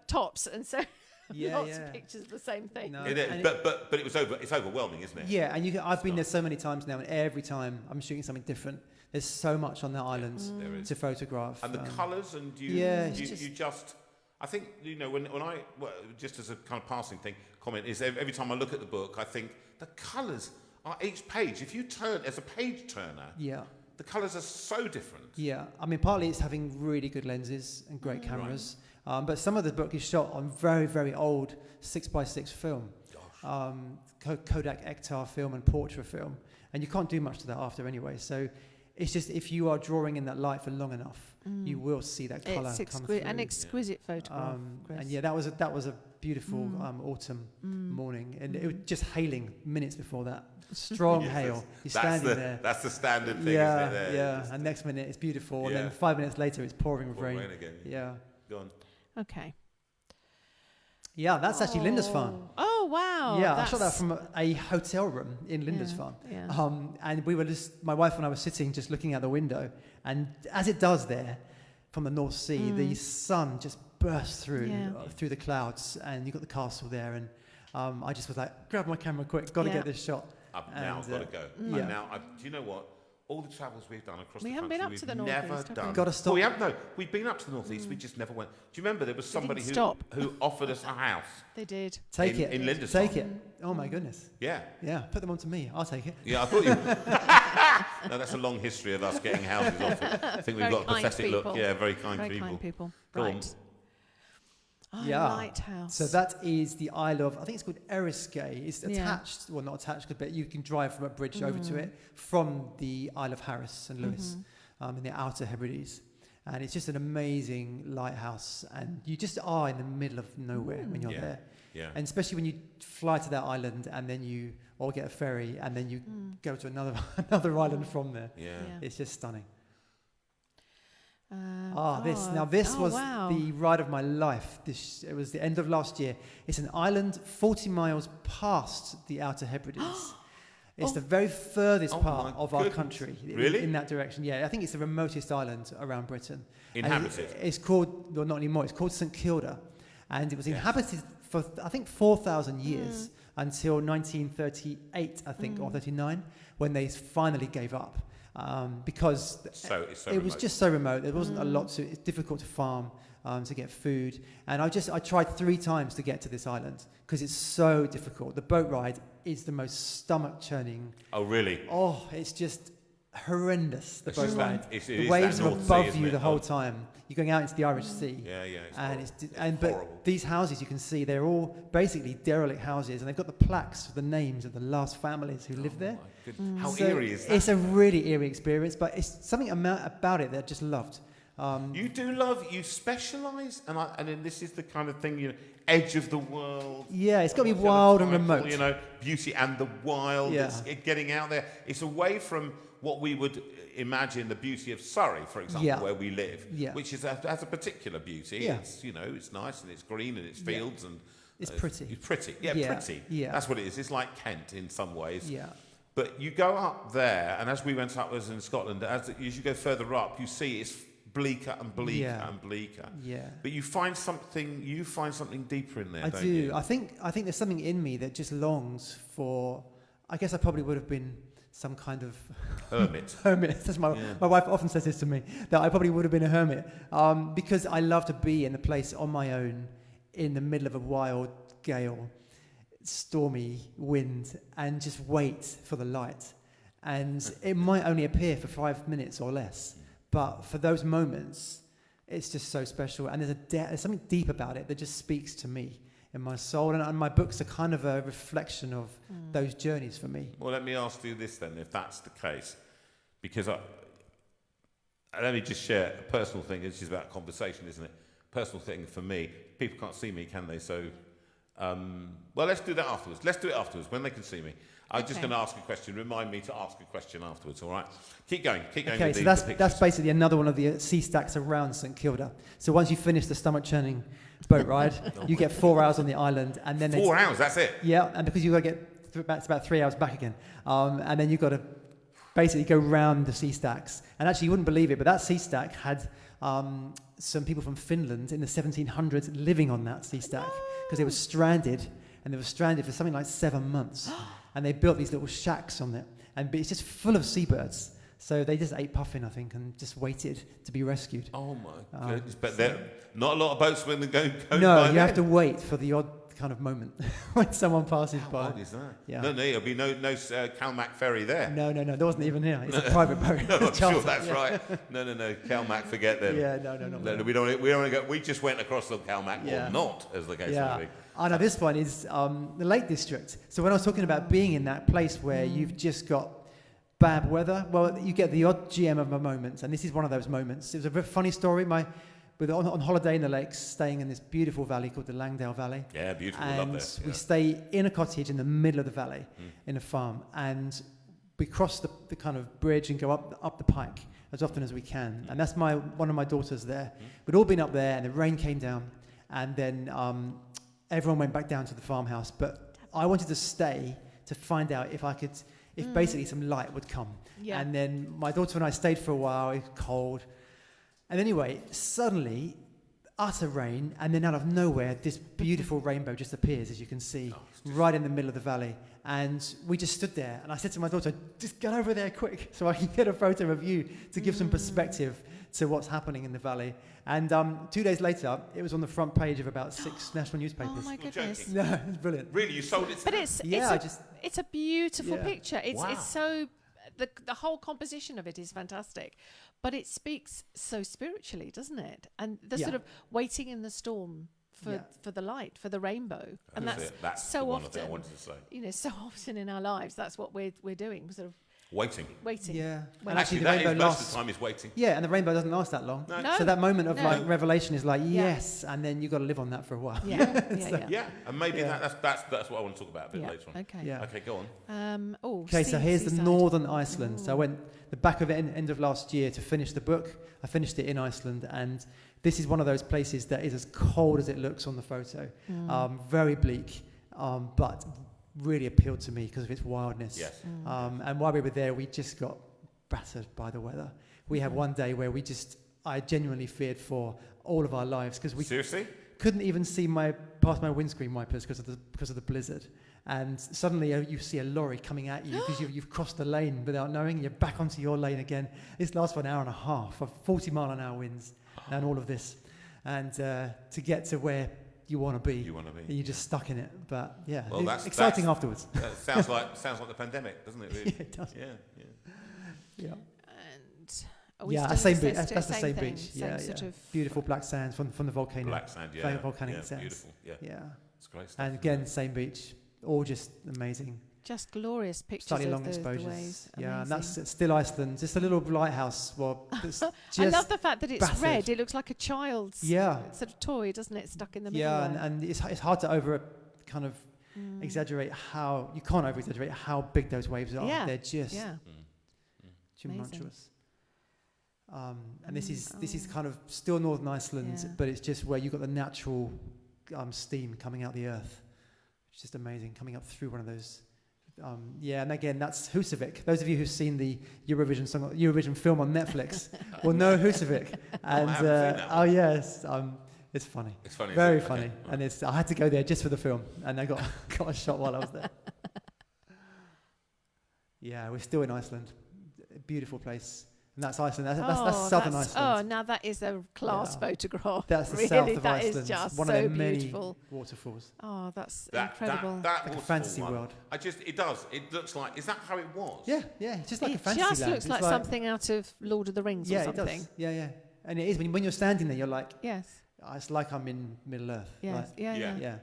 tops, and so lots of pictures of the same thing. No. It is, but it's overwhelming, isn't it? Yeah, and I've been there so many times now, and every time I'm shooting something different. There's so much on that island to photograph. And the colours, and you just... I think, when I, just as a kind of passing comment, is every time I look at the book, I think the colours are each page. If you turn as a page turner, the colours are so different. Yeah, I mean, partly it's having really good lenses and great cameras, but some of the book is shot on very, very old 6x6 film, Kodak Ektar film and Portra film, and you can't do much to that after anyway. So it's just if you are drawing in that light for long enough, you will see that colour come through. An exquisite photograph. And that was a beautiful autumn morning, and it was just hailing minutes before that. Strong hail. You're standing there. That's the standard thing, yeah, isn't it? Yeah, and next minute it's beautiful, and Yeah. then 5 minutes later it's pouring with rain. again. Yeah. Go on. Okay. Yeah, that's actually Lindisfarne. Oh, wow. Yeah, I shot that from a hotel room in Lindisfarne. Yeah. And we were my wife and I were sitting just looking out the window, and as it does there, from the North Sea, the sun just burst through the clouds, and you've got the castle there, and I just was like, grab my camera quick, got to get this shot. I've now got to go. Yeah. And now, do you know what? All the travels we've done across the country, We haven't been up to the we've never Northeast, have we? done. Got to stop. Well, we have, no, we've been up to the Northeast, we just never went. Do you remember there was somebody who offered us a house? They did. Take it. In Lindisfarne. Take it. Oh my goodness. Yeah. Yeah, put them on to me. I'll take it. Yeah, I thought you... No, that's a long history of us getting houses offered. I think we've Very got a kind pathetic people. look. Yeah, very kind Very people. kind people. Go on. Right. Oh, Yeah. Lighthouse. So that is the Isle of, I think it's called Eriskay. It's Yeah. attached, well, not attached, but you can drive from a bridge over to it from the Isle of Harris and Lewis in the Outer Hebrides. And it's just an amazing lighthouse. And you just are in the middle of nowhere when you're there. Yeah. And especially when you fly to that island and then or get a ferry and then you go to another island from there. Yeah. It's just stunning. This was the ride of my life. It was the end of last year. It's an island 40 miles past the Outer Hebrides. It's the very furthest part of our country. Really? In that direction. Yeah, I think it's the remotest island around Britain. Inhabited? It's called, well, not anymore, it's called St Kilda. And it was inhabited for, I think, 4,000 years until 1938, I think, or 39, when they finally gave up. Because it was just so remote. There wasn't a lot to. It's difficult to farm, to get food, and I tried 3 times to get to this island because it's so difficult. The boat ride is the most stomach churning. Oh, really? Oh, it's just horrendous. The boat ride. The is waves that are North above Sea, you isn't the it? whole time. You're going out into the Irish Sea. Yeah. But these houses you can see, they're all basically derelict houses, and they've got the plaques with the names of the last families who lived there. How eerie is that? It's a really eerie experience, but it's something about it that I just loved. You specialise, and then this is the kind of thing, edge of the world. Yeah, it's got to be wild and remote. Beauty and the wild. Yeah. It's getting out there. It's away from what we would imagine the beauty of Surrey, for example, where we live, which has a particular beauty. Yeah. It's it's nice and it's green and it's fields and it's pretty. It's pretty. Yeah, pretty. Yeah. That's what it is. It's like Kent in some ways. Yeah. But you go up there, and as we went upwards in Scotland, as you go further up, you see it's bleaker and bleaker and bleaker. Yeah. But you find something deeper in there. I don't do. You? I think there's something in me that just longs for. I guess I probably would have been some kind of hermit. Hermit. That's my wife often says this to me, that I probably would have been a hermit because I love to be in a place on my own in the middle of a wild gale, stormy wind, and just wait for the light. And it might only appear for 5 minutes or less, but for those moments, it's just so special. And there's something deep about it that just speaks to me in my soul, and my books are kind of a reflection of those journeys for me. Well, let me ask you this then, if that's the case, because let me just share a personal thing. This is about conversation, isn't it? Personal thing for me. People can't see me, can they? So, well, let's do that afterwards. Let's do it afterwards when they can see me. I'm just going to ask a question. Remind me to ask a question afterwards, all right? Keep going. Okay, so that's basically another one of the sea stacks around St Kilda. So once you finish the stomach-churning boat ride, you get 4 hours on the island, and then 4 hours. That's it. Yeah, and because you've got to get it's about 3 hours back again, and then you've got to basically go round the sea stacks. And actually, you wouldn't believe it, but that sea stack had some people from Finland in the 1700s living on that sea stack because they were stranded, and they were stranded for something like 7 months. And they built these little shacks on it, and it's just full of seabirds. So they just ate puffin, I think, and just waited to be rescued. Oh my goodness! But there not a lot of boats when they go. No, you have to wait for the odd kind of moment when someone passes by. How odd is that? Yeah. No, there'll be no Calmac ferry there. No, there wasn't even here. It's a private boat. No, I'm sure that's right. No, Calmac, forget them. Yeah, no. We don't want to go. We just went across the Calmac, or not, as the case may be. Oh, no, this one is the Lake District. So when I was talking about being in that place where you've just got bad weather. Well, you get the odd GM of a moment, and this is one of those moments. It was a very funny story. On holiday in the lakes, staying in this beautiful valley called the Langdale Valley. Yeah, beautiful. And Love this. we stay in a cottage in the middle of the valley, in a farm, and we cross the kind of bridge and go up the pike as often as we can. And that's one of my daughters there. We'd all been up there, and the rain came down, and then everyone went back down to the farmhouse. But I wanted to stay to find out if basically some light would come. Yeah. And then my daughter and I stayed for a while. It was cold. And anyway, suddenly, utter rain, and then out of nowhere, this beautiful rainbow just appears, as you can see, right in the middle of the valley. And we just stood there, and I said to my daughter, just get over there quick, so I can get a photo of you to give some perspective to what's happening in the valley. And 2 days later, it was on the front page of about 6 national newspapers. Oh my goodness! No, it's brilliant. Really, you sold it to But them? it's a beautiful Yeah. picture. It's Wow. it's so the whole composition of it is fantastic, but it speaks so spiritually, doesn't it? And the sort of waiting in the storm for the light, for the rainbow, and that's so the one often. thing I wanted to say. So often in our lives, that's what we're doing. We're sort of Waiting. Yeah. Well, And Actually, the that rainbow is most lasts. of the time is waiting. Yeah, and the rainbow doesn't last that long. No. No. So that moment of No. like revelation is like, yes, and then you've got to live on that for a while. yeah. Yeah, and maybe Yeah. that's what I want to talk about a bit Yeah. later on. Okay. Yeah. Okay, go on. Okay, so here's the seaside. northern Iceland. So I went the back of it end of last year to finish the book. I finished it in Iceland, and this is one of those places that is as cold as it looks on the photo. Very bleak, but really appealed to me because of its wildness. Yes. And while we were there, we just got battered by the weather. We had one day where I genuinely feared for all of our lives because we Seriously? couldn't even see past my windscreen wipers because of the blizzard. And suddenly you see a lorry coming at you because you've crossed the lane without knowing. You're back onto your lane again. This lasts for an hour and a half of 40-mile-an-hour winds and all of this. And to get to where you want to be, you're just stuck in it. But yeah, Well, it's that's exciting afterwards. That sounds like the pandemic, doesn't it? Really? Yeah, it does. Yeah. And are we Yeah, still same in beach. the That's the same thing, beach. same Yeah, sort yeah. of Beautiful black sands from the volcano. Black sand, yeah. Volcanic yeah, sands. Beautiful, yeah. Yeah. It's great stuff. And again, same beach. All just amazing. just glorious pictures Slightly of long the exposures. waves. Yeah, and Amazing. that's still Iceland. Just a little lighthouse. Well, it's just I love the fact that it's battered. red. It looks like a child's sort of toy, doesn't it? Stuck in the middle. Yeah, there. and it's hard to exaggerate how you can't over exaggerate how big those waves are. Yeah. They're just Amazing. tumultuous. And this is kind of still northern Iceland, Yeah. but it's just where you've got the natural steam coming out the earth. It's just amazing coming up through one of those. And again, that's Husavik. Those of you who've seen the Eurovision film on Netflix will know Husavik. And I haven't seen that one. yes, it's funny. It's funny. Very isn't it? funny. Okay. And I had to go there just for the film, and I got a shot while I was there. Yeah, we're still in Iceland. A beautiful place. And that's Iceland. That's southern Iceland. Oh, now that is a class photograph. That's the really, south of that Iceland. is just one so of the many beautiful. waterfalls. Oh, that's That incredible. like a fantasy world. It does. It looks like. Is that how it was? Yeah, it's just like a it fantasy just land. looks It's like something out of Lord of the Rings or It something. does. Yeah. And it is when you're standing there, you're like, Yes. it's like I'm in Middle Earth. Yes. Like, Yeah.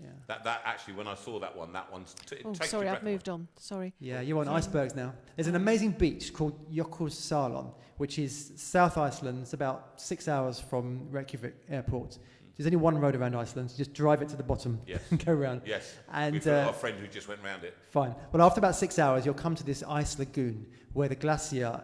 Yeah. That actually, when I saw that one's. It Oh, takes sorry, your I've breath moved on. Sorry. Yeah, you're on icebergs now. There's an amazing beach called Jökulsárlón, which is South Iceland. It's about 6 hours from Reykjavik airport. There's only one road around Iceland. So just drive it to the bottom Yes. and go around. Yes. And We've got a friend who just went round it. fine. Well, after about 6 hours, you'll come to this ice lagoon where the glacier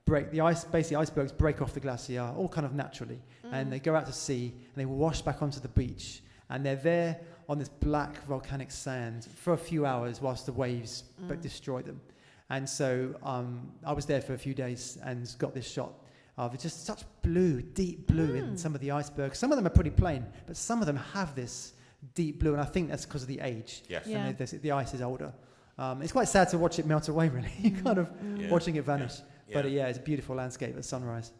basically icebergs break off the glacier, all kind of naturally, and they go out to sea and they wash back onto the beach, and they're there on this black volcanic sand for a few hours whilst the waves destroy them. And so I was there for a few days and got this shot of just such blue, deep blue in some of the icebergs. Some of them are pretty plain, but some of them have this deep blue, and I think that's because of the age. Yes. Yeah. And the ice is older. It's quite sad to watch it melt away, really. You're kind of watching it vanish. Yeah. But it's a beautiful landscape at sunrise.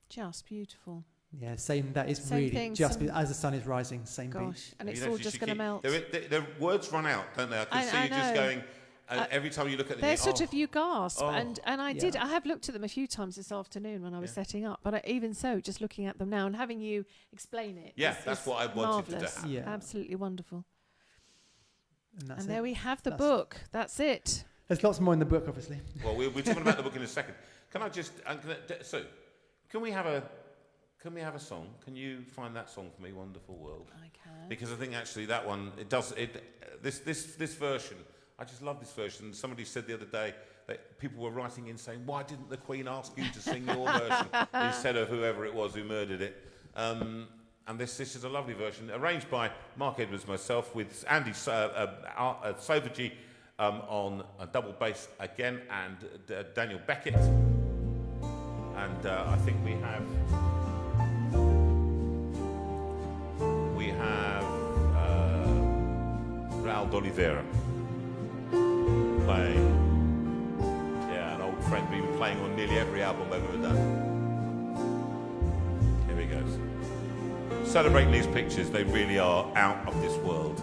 Just beautiful. Yeah, same. That is Same really thing, just as the sun is rising. Same Gosh, beach. and it's You know, all you just should going to keep- melt. The words run out, don't they? I can see I you just know. going. Every time you look at them, They're sort of you gasp, Oh. and I did. I have looked at them a few times this afternoon when I was setting up. But even so, just looking at them now and having you explain it. Yeah, is that's what I wanted to marvellous. happen. Yeah. Absolutely wonderful. And that's And there it. we have the That's- book. That's it. There's lots more in the book, obviously. Well, we're talking about the book in a second. Can I just, Sue, can we have a song? Can you find that song for me, Wonderful World? I can. Because I think actually that one, this version, I just love this version. Somebody said the other day that people were writing in saying, why didn't the Queen ask you to sing your version instead of whoever it was who murdered it? And this is a lovely version, arranged by Mark Edwards, myself, with Andy Sovergy on a double bass again, and Daniel Beckett. And I think we have Raul D'Oliveira playing. Yeah, an old friend been playing on nearly every album I've ever done. Here he goes. Celebrating these pictures, they really are out of this world.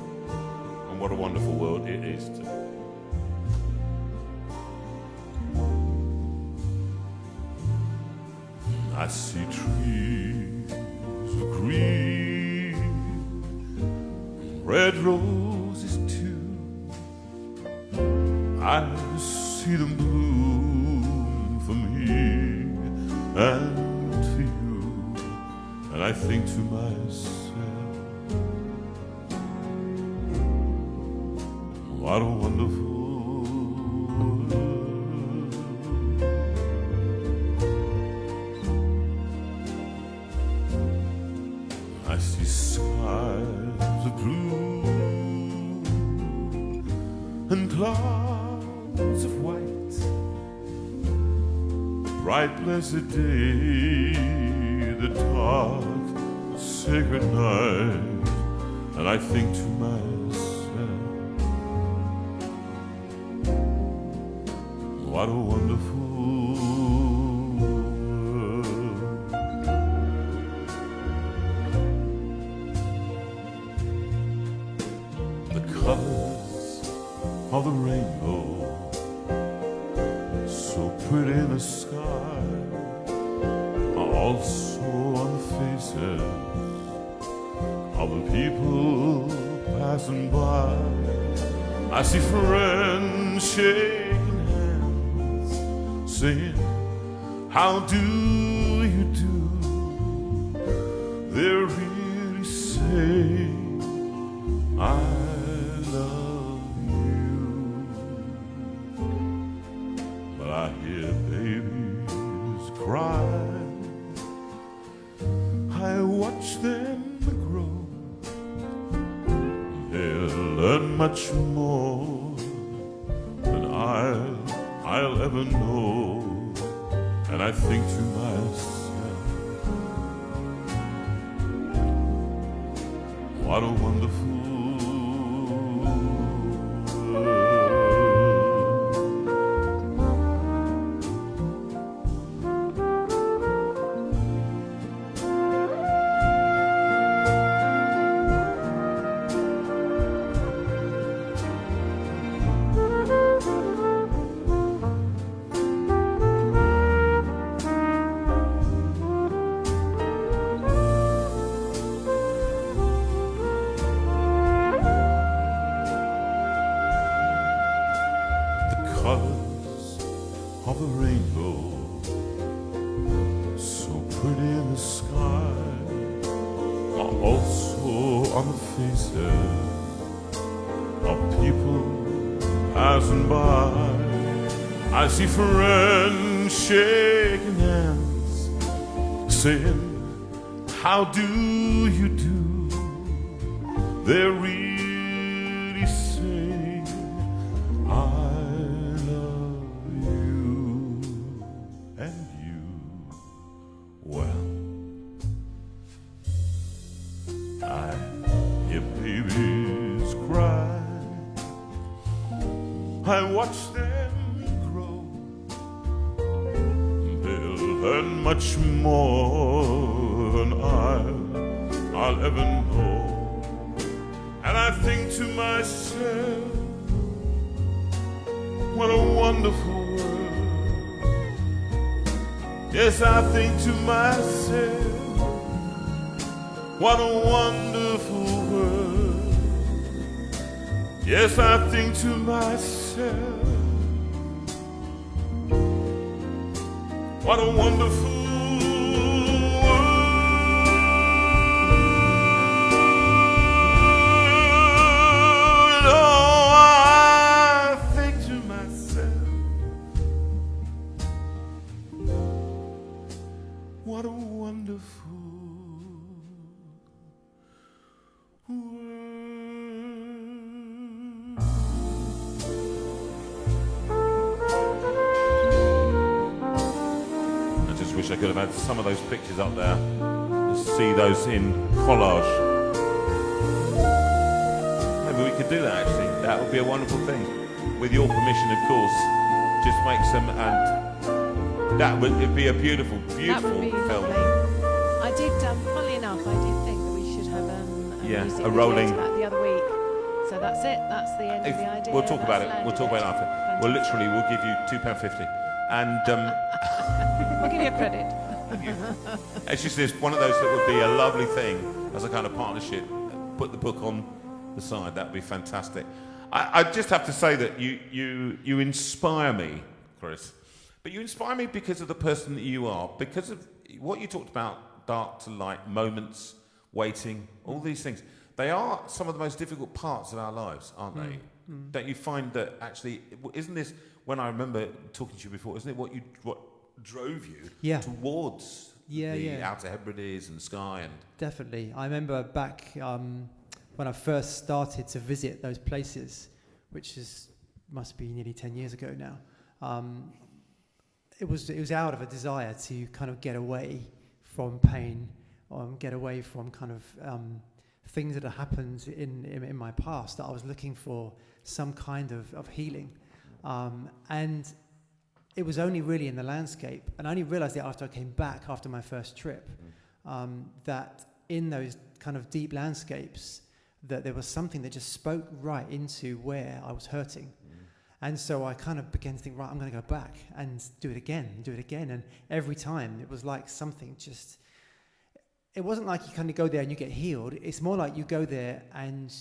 And what a wonderful world it is too. I see trees of green, red roses too. I see them bloom for me and for you. And I think to myself, what a wonderful world. I see skies of blue and clouds of white, bright blessed day, the dark sacred night, and I think to myself, what a wonderful of the rainbow, so pretty in the sky, are also on the faces of the people passing by. I see friends shaking hands, saying, how do you do? They're really saying, I love you. But I hear babies cry, I watch them grow. They'll learn much more than I'll ever know. And I think to myself, what a wonderful colors of the rainbow, so pretty in the sky, are also on the faces of people passing by. I see friends shaking hands, saying, how do you do? They're really saying, I love you. And you, well, I hear babies cry, I watch them grow. They'll learn much more than I'll ever know. And I think to myself, what a wonderful world. Yes, I think to myself, what a wonderful world. Yes, I think to myself, What a wonderful world. Oh, I think to myself, what a wonderful world. I just wish I could have had some of those pictures up there to see those in collage. Maybe we could do that actually. That would be a wonderful thing. With your permission, of course. Just make some, and that would it'd be a beautiful, beautiful That would be film. lovely. I did, funnily enough, I did think that we should have music a video rolling. to that the other week. So that's it. That's the end of the idea. We'll talk about That's it. We'll talk about it after. landed. Well, literally, we'll give you £2.50, and I'll give you credit. it's just this one of those that would be a lovely thing as a kind of partnership. Put the book on the side. That would be fantastic. I just have to say that you inspire me, Chris. But you inspire me because of the person that you are, because of what you talked about, dark to light, moments, waiting, all these things. They are some of the most difficult parts of our lives, aren't they? Don't you find that actually, isn't this, when I remember talking to you before, isn't it what drove you towards the Outer Hebrides and Skye? And Definitely. I remember back when I first started to visit those places, which must be nearly 10 years ago now. It was out of a desire to kind of get away from pain, get away from kind of things that had happened in my past, that I was looking for some kind of healing. And it was only really in the landscape, and I only realized it after I came back after my first trip, that in those kind of deep landscapes, that there was something that just spoke right into where I was hurting. And so I kind of began to think, right, I'm going to go back and do it again. And every time it was like something just, it wasn't like you kind of go there and you get healed. It's more like you go there and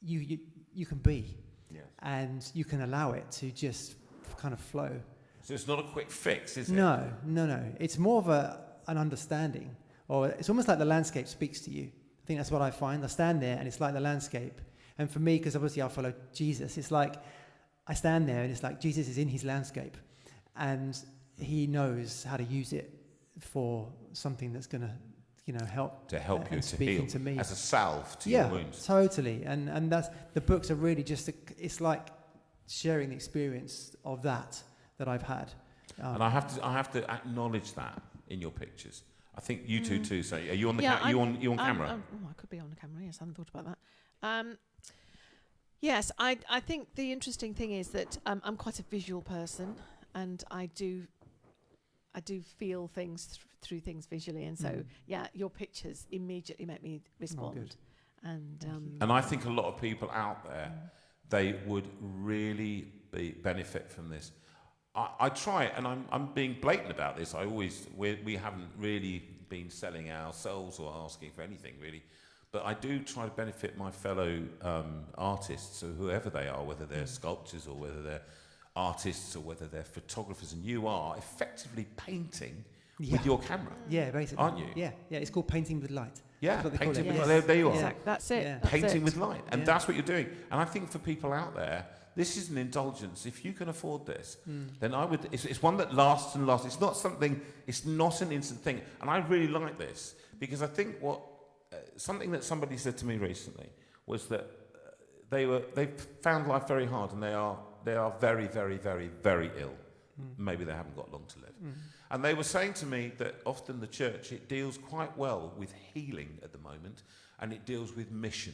you can be. Yes. And you can allow it to just kind of flow. So it's not a quick fix, is it? No. It's more of an understanding, or it's almost like the landscape speaks to you. I think that's what I find. I stand there and it's like the landscape. And for me, because obviously I follow Jesus, it's like I stand there and it's like Jesus is in his landscape and he knows how to use it for something that's going to, help. To help you, to speaking heal. to me. As a salve to your wounds. Totally. And that's, the books are really just, it's like sharing the experience of that I've had. And I have to acknowledge that in your pictures. I think you two too. So, are you on the you on camera? I could be on the camera. Yes, I hadn't thought about that. Yes, I think the interesting thing is that I'm quite a visual person, and I do feel things through things visually, and so your pictures immediately make me respond. And I think a lot of people out there, they would really benefit from this. I try, and I'm being blatant about this. We haven't really been selling ourselves or asking for anything really, but I do try to benefit my fellow artists, or whoever they are, whether they're sculptors or whether they're artists or whether they're photographers, and you are effectively painting with your camera. Yeah, basically. Aren't you? Yeah, it's called painting with light. Yeah, That's what they painting call with it. light. There you are. Exactly. That's it. Yeah. That's Painting it. with light, and that's what you're doing. And I think for people out there, this is an indulgence. If you can afford this, then I would. It's one that lasts and lasts. It's not something. It's not an instant thing. And I really like this because I think something that somebody said to me recently was that they found life very hard, and they are very, very, very, very ill. Maybe they haven't got long to live. And they were saying to me that often the church, it deals quite well with healing at the moment, and it deals with mission.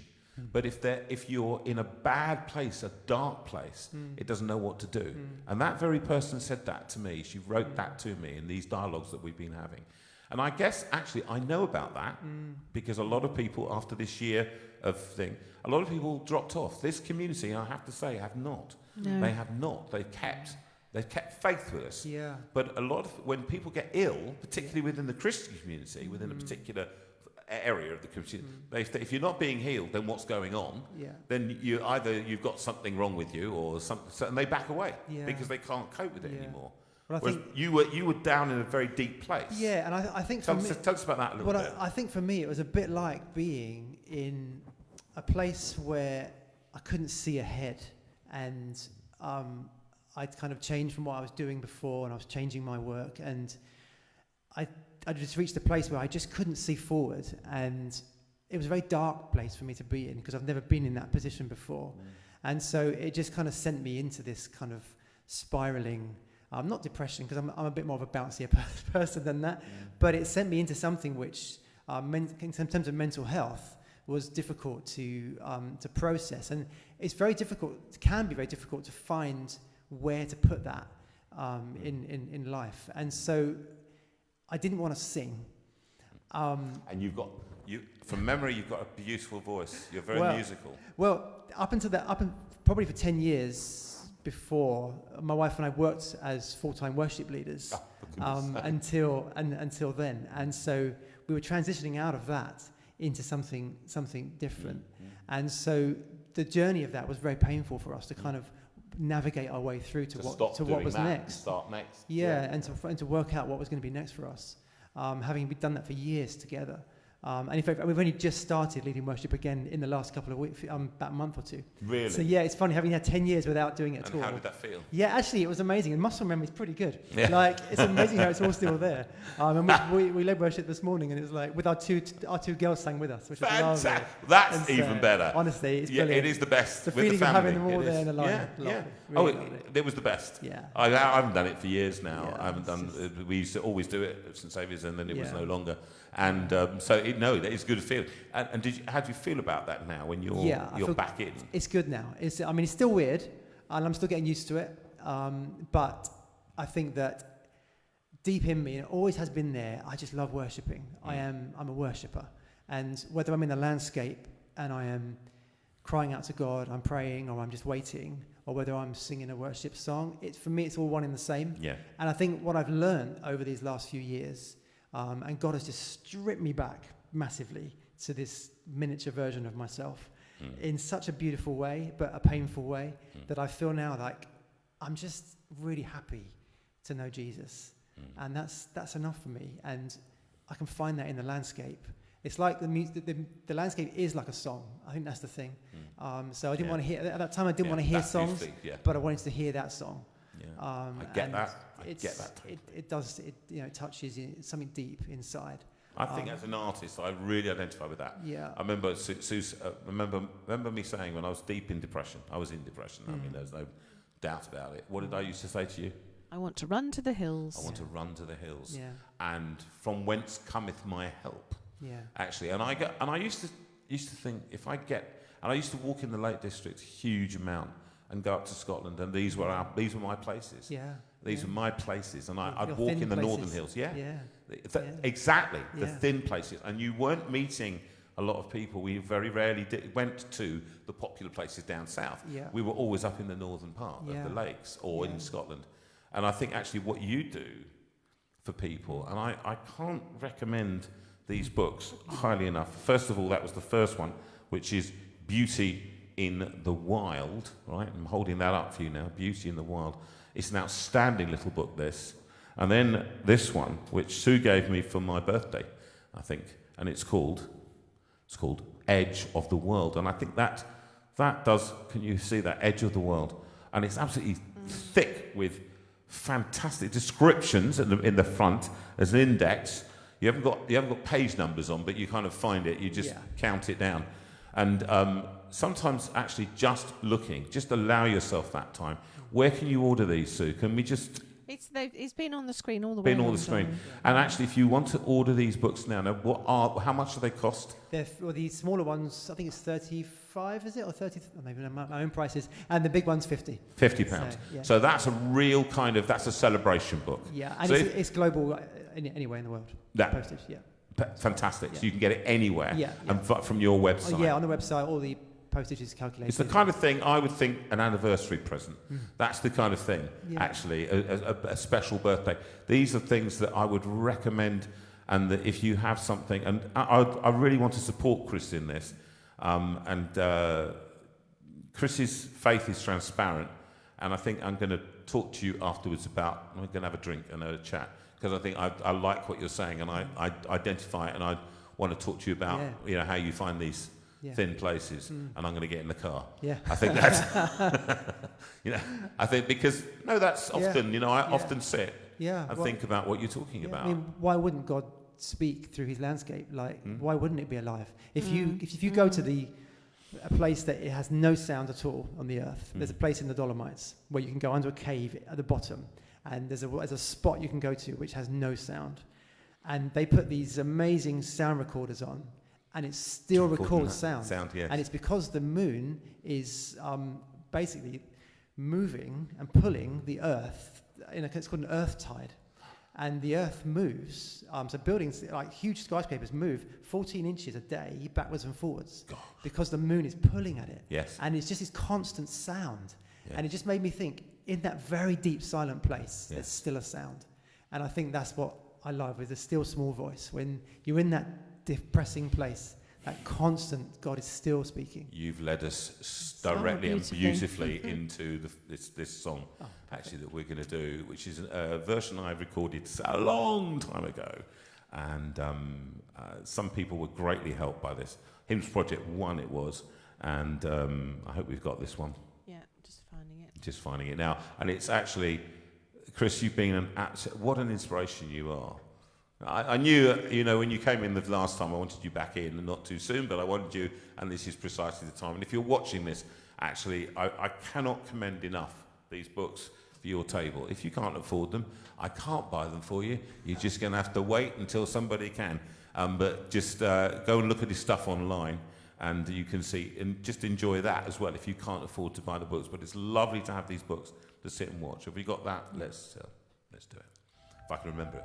But if you're in a bad place, a dark place, it doesn't know what to do. And that very person said that to me. She wrote that to me in these dialogues that we've been having. And I guess, actually, I know about that because a lot of people, after this year of thing, a lot of people dropped off. This community, I have to say, have not. No. They have not. They've kept faith with us. Yeah. But when people get ill, particularly within the Christian community, within a particular area of the community, if you're not being healed, then what's going on? Yeah. Then you've got something wrong with you, or something, and they back away because they can't cope with it anymore. Well, I Whereas think you were down in a very deep place. yeah, and I think Tell us about that a little bit. I think for me it was a bit like being in a place where I couldn't see ahead, and I'd kind of changed from what I was doing before, and I was changing my work, and I just reached a place where I just couldn't see forward, and it was a very dark place for me to be in because I've never been in that position before. And so it just kind of sent me into this kind of spiraling, not depression, because I'm a bit more of a bouncier person than that, but it sent me into something which, in terms of mental health, was difficult to process. And it's very difficult, it can be very difficult to find where to put that in life. And so I didn't want to sing. And from memory, you've got a beautiful voice. You're very musical. Well, probably for 10 years before, my wife and I worked as full-time worship leaders until then. And so we were transitioning out of that into something different. And so the journey of that was very painful for us to kind of navigate our way through to what was next. Start next. Yeah, and to work out what was going to be next for us, having done that for years together. And in fact, we've only just started leading worship again in the last couple of weeks, about a month or two. Really? So yeah, it's funny having had 10 years without doing it at all. And how did that feel? Yeah, actually, it was amazing. And muscle memory is pretty good. Yeah. Like, it's amazing how it's all still there. And we led worship this morning, and it was like, with our two girls sang with us, which was lovely. That's even better. Honestly, it's brilliant. It is the best. The with feeling the of family. having them all there in a line. Yeah. Really it was the best. Yeah. I haven't done it for years now. Yeah, I haven't done. We used to always do it at St Saviour's, and then it was Yeah. no longer. And that is good feeling. And how do you feel about that now when you're back in? It's good now. It's still weird, and I'm still getting used to it. But I think that deep in me, it always has been there. I just love worshipping. I'm a worshipper, and whether I'm in the landscape and I am crying out to God, I'm praying, or I'm just waiting, or whether I'm singing a worship song, for me it's all one and the same. Yeah. And I think what I've learned over these last few years, and God has just stripped me back massively to this miniature version of myself in such a beautiful way, but a painful way, that I feel now like I'm just really happy to know Jesus. And that's enough for me. And I can find that in the landscape. It's like the landscape is like a song. I think that's the thing. So I didn't want to hear, at that time I didn't want to hear songs, but I wanted to hear that song. Yeah. I get that. I get that. It does. It touches something deep inside. I think as an artist, I really identify with that. Yeah. I remember remember me saying when I was deep in depression. I was in depression. I mean, there's no doubt about it. What did I used to say to you? I want to run to the hills. I want to run to the hills. Yeah. And from whence cometh my help? Yeah. Actually, and I used to think I used to walk in the Lake District a huge amount and go up to Scotland, and these were my places. Yeah. These were my places, and I'd Your walk thin in the places. Northern Hills. Yeah. Yeah. Exactly, the Yeah. thin places. And you weren't meeting a lot of people. We very rarely went to the popular places down south. Yeah. We were always up in the northern part of the lakes or in Scotland. And I think actually what you do for people, and I can't recommend these books highly enough. First of all, that was the first one, which is Beauty in the Wild, right? I'm holding that up for you now, Beauty in the Wild. It's an outstanding little book, this. And then this one, which Sue gave me for my birthday, I think, and it's called Edge of the World. And I think that does, can you see that, Edge of the World? And it's absolutely thick with fantastic descriptions in the front as an index. You haven't got page numbers on, but you kind of find it, you just count it down. And sometimes actually just allow yourself that time. Where can you order these, Sue? Can we just... It's been on the screen all the way. Been on the screen. And actually, if you want to order these books now, how much do they cost? The smaller ones, I think it's 35, is it? Or 30, maybe my own prices. And the big one's 50. £50. So that's a real that's a celebration book. Yeah, and so it's global anywhere in the world. Postage, fantastic. So you can get it anywhere. Yeah. And from your website. On the website, all the postage is calculated. It's the kind of thing I would think an anniversary present. That's the kind of thing, actually, a special birthday. These are things that I would recommend, and that if you have something, and I really want to support Chris in this, and Chris's faith is transparent, and I think I'm going to talk to you afterwards about, we're going to have a drink and a chat, because I think I like what you're saying, and I identify it, and I want to talk to you about how you find these thin places, and I'm going to get in the car. Yeah, I think that's I think because that's often I often sit and think about what you're talking about. I mean, why wouldn't God speak through His landscape? Like, why wouldn't it be alive? If you go to a place that it has no sound at all on the earth, there's a place in the Dolomites where you can go under a cave at the bottom, and there's a spot you can go to which has no sound, and they put these amazing sound recorders on, and it still records sound. Yes. And it's because the moon is basically moving and pulling the earth. It's called an earth tide. And the earth moves. So buildings, like huge skyscrapers, move 14 inches a day backwards and forwards. Gosh. Because the moon is pulling at it. Yes. And it's just this constant sound. Yeah. And it just made me think, in that very deep, silent place, there's still a sound. And I think that's what I love, with the still small voice. When you're in that depressing place, that constant God is still speaking. You've led us directly and beautifully into this song, actually, that we're going to do, which is a version I recorded a long time ago. And some people were greatly helped by this. Hymns Project 1 it was. And I hope we've got this one. Yeah, just finding it. Just finding it now. And it's actually, Chris, you've been what an inspiration you are. I knew, when you came in the last time, I wanted you back in, and not too soon, but I wanted you, and this is precisely the time. And if you're watching this, actually, I cannot commend enough these books for your table. If you can't afford them, I can't buy them for you. You're just going to have to wait until somebody can. But just go and look at his stuff online, and you can see, and just enjoy that as well if you can't afford to buy the books. But it's lovely to have these books to sit and watch. Have we got that? Let's do it. If I can remember it.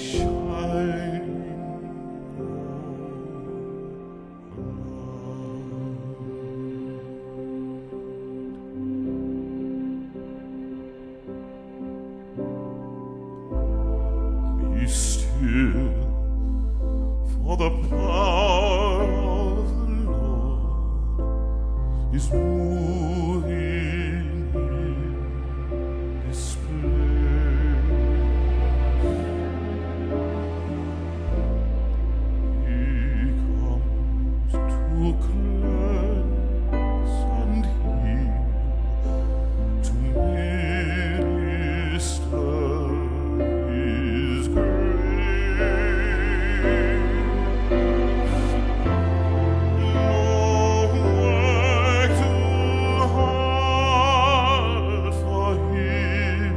shining around. Be still, for the power of the Lord is moving in this place. He comes to cleanse and heal, to minister His grace. No work too hard for Him.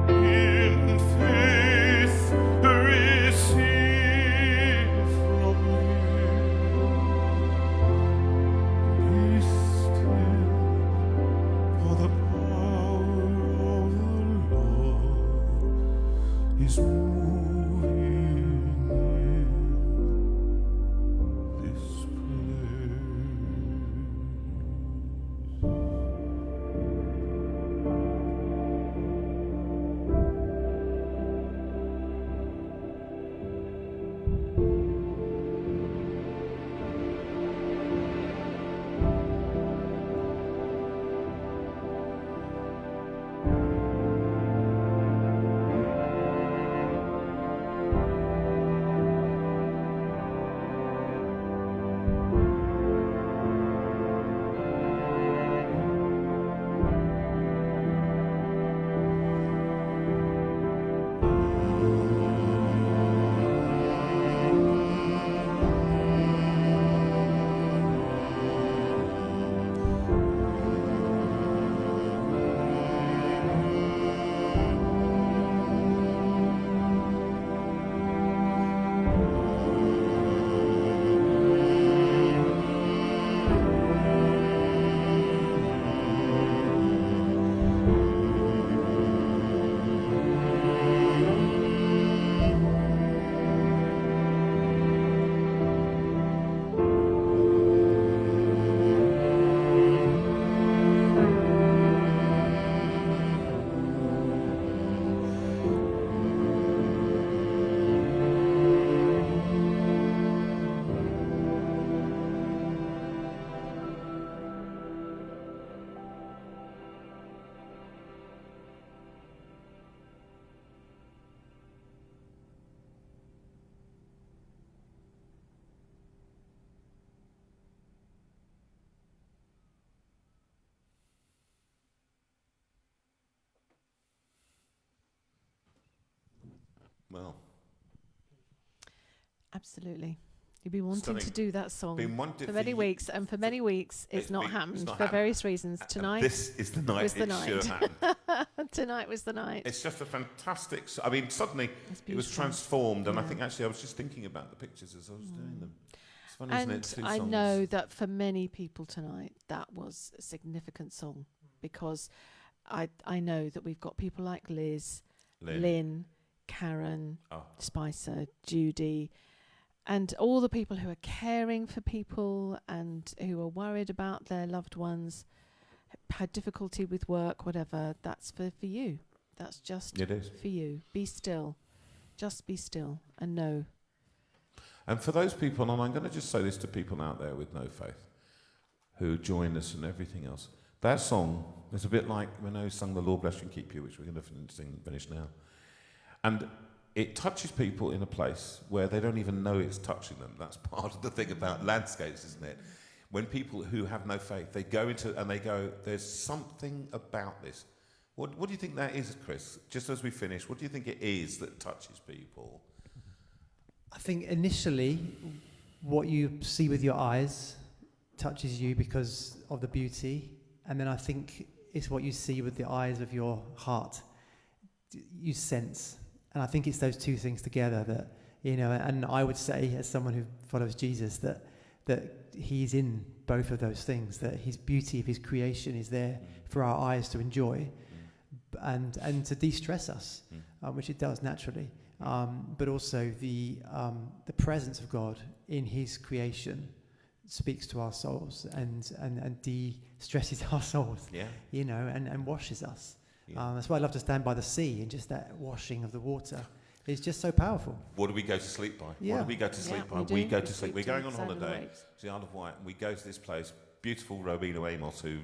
In faith receive from Him. Be still, for the power of the Lord is moving in this place. Well, Absolutely. You've been wanting Stunning. to do that song been wanted for many weeks, and for many weeks it's not happened not for happened. various reasons. Tonight This is the night was the it night. should happen. Tonight was the night. It's just a fantastic. I mean, suddenly It's it was beautiful. transformed, and I Yeah. think actually I was just thinking about the pictures as I was doing them. It's funny, isn't it? And Two I songs. know that for many people tonight, that was a significant song, because I know that we've got people like Liz, Lynn, Karen, Oh. Spicer, Judy, and all the people who are caring for people and who are worried about their loved ones, had difficulty with work, whatever. That's for you. That's just It is. for you. Be still. Just be still and know. And for those people, and I'm going to just say this to people out there with no faith, who join us and everything else, that song is a bit like when I sung The Lord Bless You and Keep You, which we're going to finish now. And it touches people in a place where they don't even know it's touching them. That's part of the thing about landscapes, isn't it? When people who have no faith, they go into and they go, there's something about this. What do you think that is, Chris? Just as we finish, what do you think it is that touches people? I think initially what you see with your eyes touches you because of the beauty, and then I think it's what you see with the eyes of your heart. You sense, and I think it's those two things together that, you know, and I would say as someone who follows Jesus that he's in both of those things, that his beauty of his creation is there for our eyes to enjoy, and to de-stress us, which it does naturally. But also the presence of God in His creation speaks to our souls and de-stresses our souls, and washes us. That's why I love to stand by the sea, and just that washing of the water is just so powerful. What do we go to sleep by? Yeah. What do we go to sleep by? We Go do. to sleep. We're going on holiday to the Isle of Wight, and we go to this place. Beautiful Robina Amos, who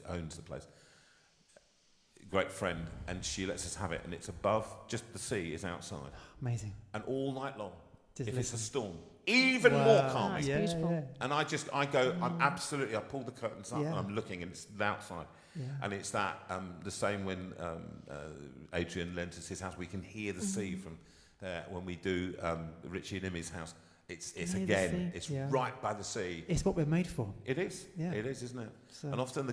owns the place, great friend, and she lets us have it, and it's above, just the sea is outside. Amazing. And all night long, Just if listen. it's a storm, even more calming. It's beautiful. Yeah. And I pull the curtains up, and I'm looking, and it's outside. Yeah. And it's that, the same when Adrian lends us his house, we can hear the sea from there. When we do Richie and Imi's house, it's right by the sea. It's what we're made for. It is. Yeah. It is, isn't it? So And often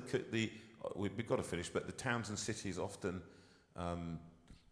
we've got to finish, but the towns and cities often,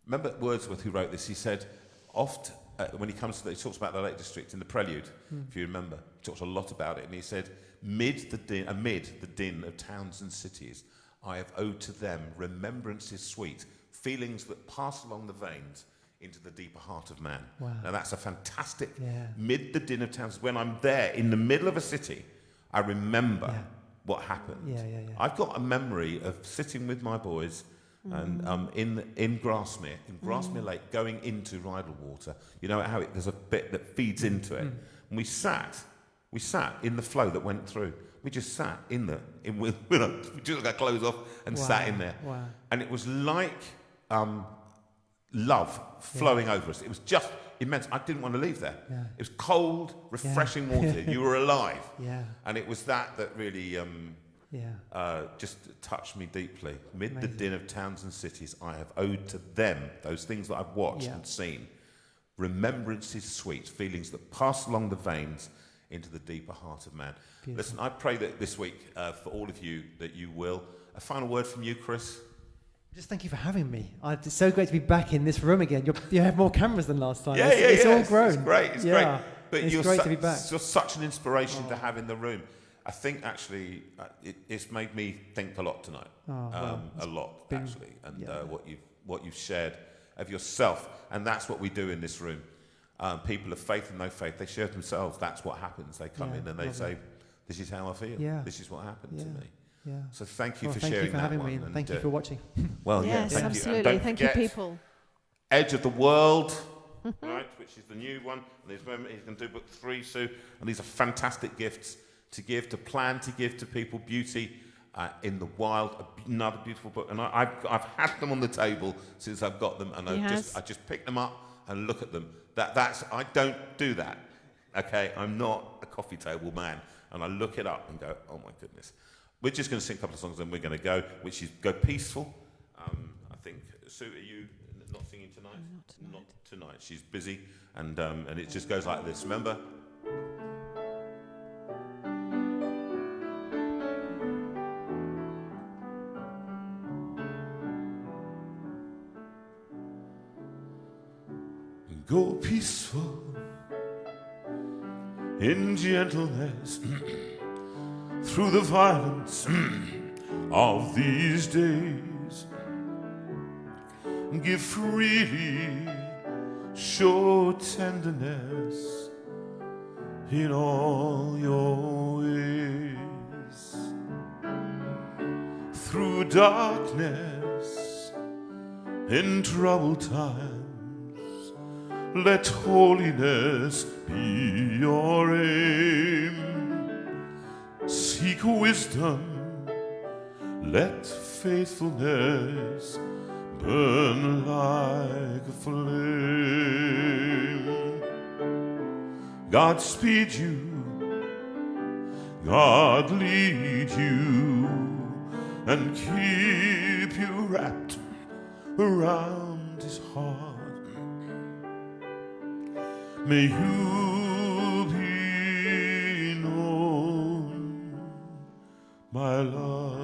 remember Wordsworth who wrote this, he said, when he talks about the Lake District in the Prelude, if you remember, he talks a lot about it, and he said, amid the din of towns and cities, I have owed to them remembrances sweet, feelings that pass along the veins into the deeper heart of man. Wow. Now that's a fantastic, Yeah. mid the din of towns, when I'm there in the middle of a city, I remember what happened. Yeah. I've got a memory of sitting with my boys and in Grasmere Lake, going into Rydal Water. You know how there's a bit that feeds into it. And we sat in the flow that went through. We just sat we just got our clothes off and sat in there. Wow. And it was like love flowing over us. It was just immense. I didn't want to leave there. Yeah. It was cold, refreshing water. You were alive. Yeah. And it was that really just touched me deeply. Amid the din of towns and cities, I have owed to them, those things that I've watched and seen, remembrances sweet, feelings that pass along the veins into the deeper heart of man. Beautiful. Listen, I pray that this week, for all of you, that you will. A final word from you, Chris? Just thank you for having me. It's so great to be back in this room again. You have more cameras than last time. It's all grown. It's great. It's great. But it's great to be back. You're such an inspiration to have in the room. I think actually it's made me think a lot tonight. A lot actually, and what you've shared of yourself, and that's what we do in this room. People of faith and no faith, they share themselves. That's what happens. They come in and they say, "This is how I feel. Yeah. This is what happened to me." Yeah. So thank you for thank sharing you for that having one. me, and thank you for watching. Well, Yes, thank absolutely. you. And don't Thank you, forget, people. Edge of the World, right, which is the new one. And he's going to do book 3 soon. And these are fantastic gifts to give, to plan to give to people. Beauty in the Wild, another beautiful book. And I've had them on the table since I've got them, and I just pick them up and look at them. I don't do that. Okay, I'm not a coffee table man, and I look it up and go, oh my goodness. We're just going to sing a couple of songs and we're going to go, which is Go Peaceful. I think, Sue, are you not singing tonight? Not tonight. She's busy, and it just goes like this. Remember? Go peaceful in gentleness through the violence of these days. Give freely, show tenderness in all your ways. Through darkness, in troubled times, let holiness be your aim. Seek wisdom, let faithfulness burn like a flame. God speed you, God lead you, and keep you wrapped around His heart. May you be known, my love.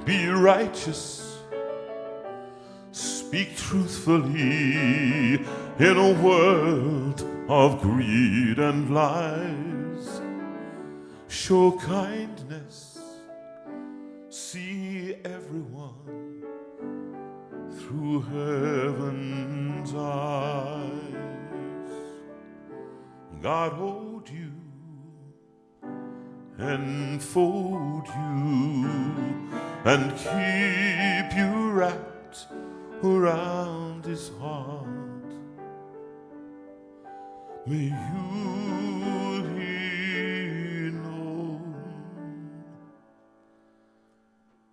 Be righteous, speak Speak truthfully in a world of greed and lies. Show kindness, see everyone through heaven's eyes. God hold you, enfold you, and keep you wrapped around his heart. May you be known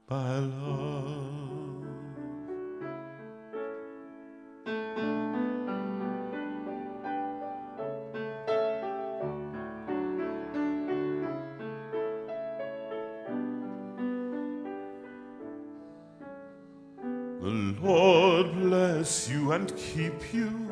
by love. The Lord bless you and keep you.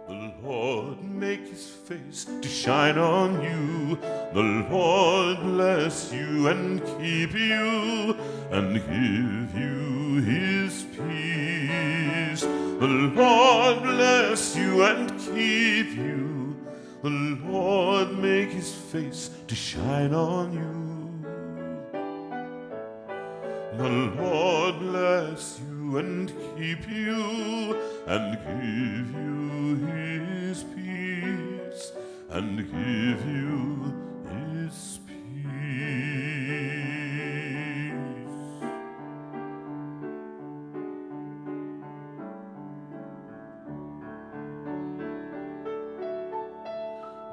The Lord make his face to shine on you. The Lord bless you and keep you and give you his peace. The Lord bless you and keep you. The Lord make his face to shine on you. The Lord bless you and keep you and give you his peace and give you his peace.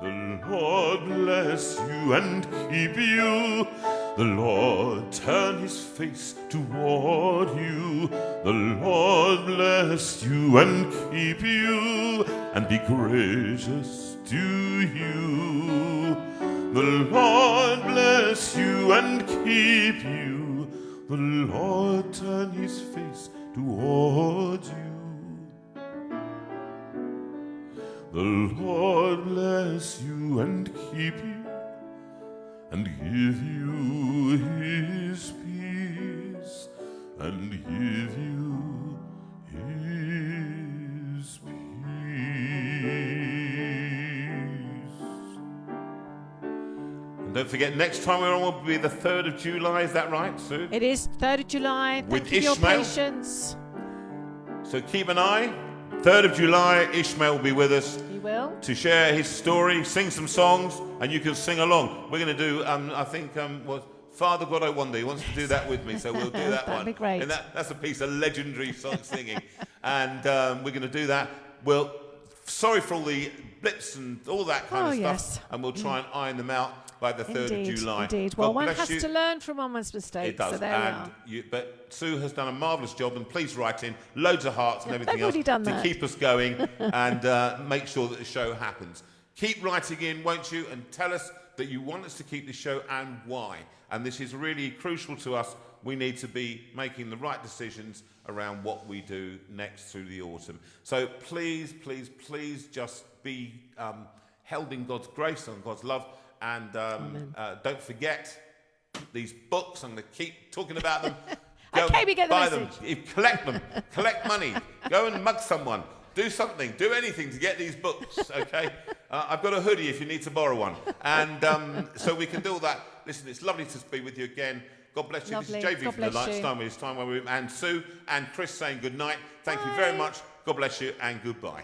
The Lord bless you and keep you. The Lord turn his face toward you. The Lord bless you and keep you and be gracious to you. The Lord bless you and keep you. The Lord turn his face toward you. The Lord bless you and keep you and give you his peace and give you his peace. And don't forget, next time we're on will be the 3rd of July, is that right, Sue? It is 3rd of July. Thank you for your patience. So keep an eye. 3rd of July, Ishmael will be with us. He will. To share his story, sing some songs, and you can sing along. We're going to do, I think, Father God I Wonder. He wants to do that with me, so we'll do that one. That'd be great. And that's a piece of legendary song singing. And we're going to do that. Well, sorry for all the blips and all that kind of stuff. Yes. And we'll try and iron them out by the 3rd of July. Indeed. Well, God one bless has you. to learn from one's mistakes. It does. So there we are. But Sue has done a marvellous job, and please write in loads of hearts and everything I've else already done to that. keep us going and make sure that the show happens. Keep writing in, won't you, and tell us that you want us to keep the show and why. And this is really crucial to us. We need to be making the right decisions around what we do next through the autumn. So please, please, please just be held in God's grace and God's love. And don't forget these books. I'm going to keep talking about them. Go Okay, we get the buy message. them. Collect them. Collect money. Go and mug someone. Do something. Do anything to get these books, okay? I've got a hoodie if you need to borrow one. And so we can do all that. Listen, it's lovely to be with you again. God bless you. Lovely. This is JV God from the bless Light you. Steinway, and Sue and Chris saying good night. Thank you very much. God bless you and goodbye.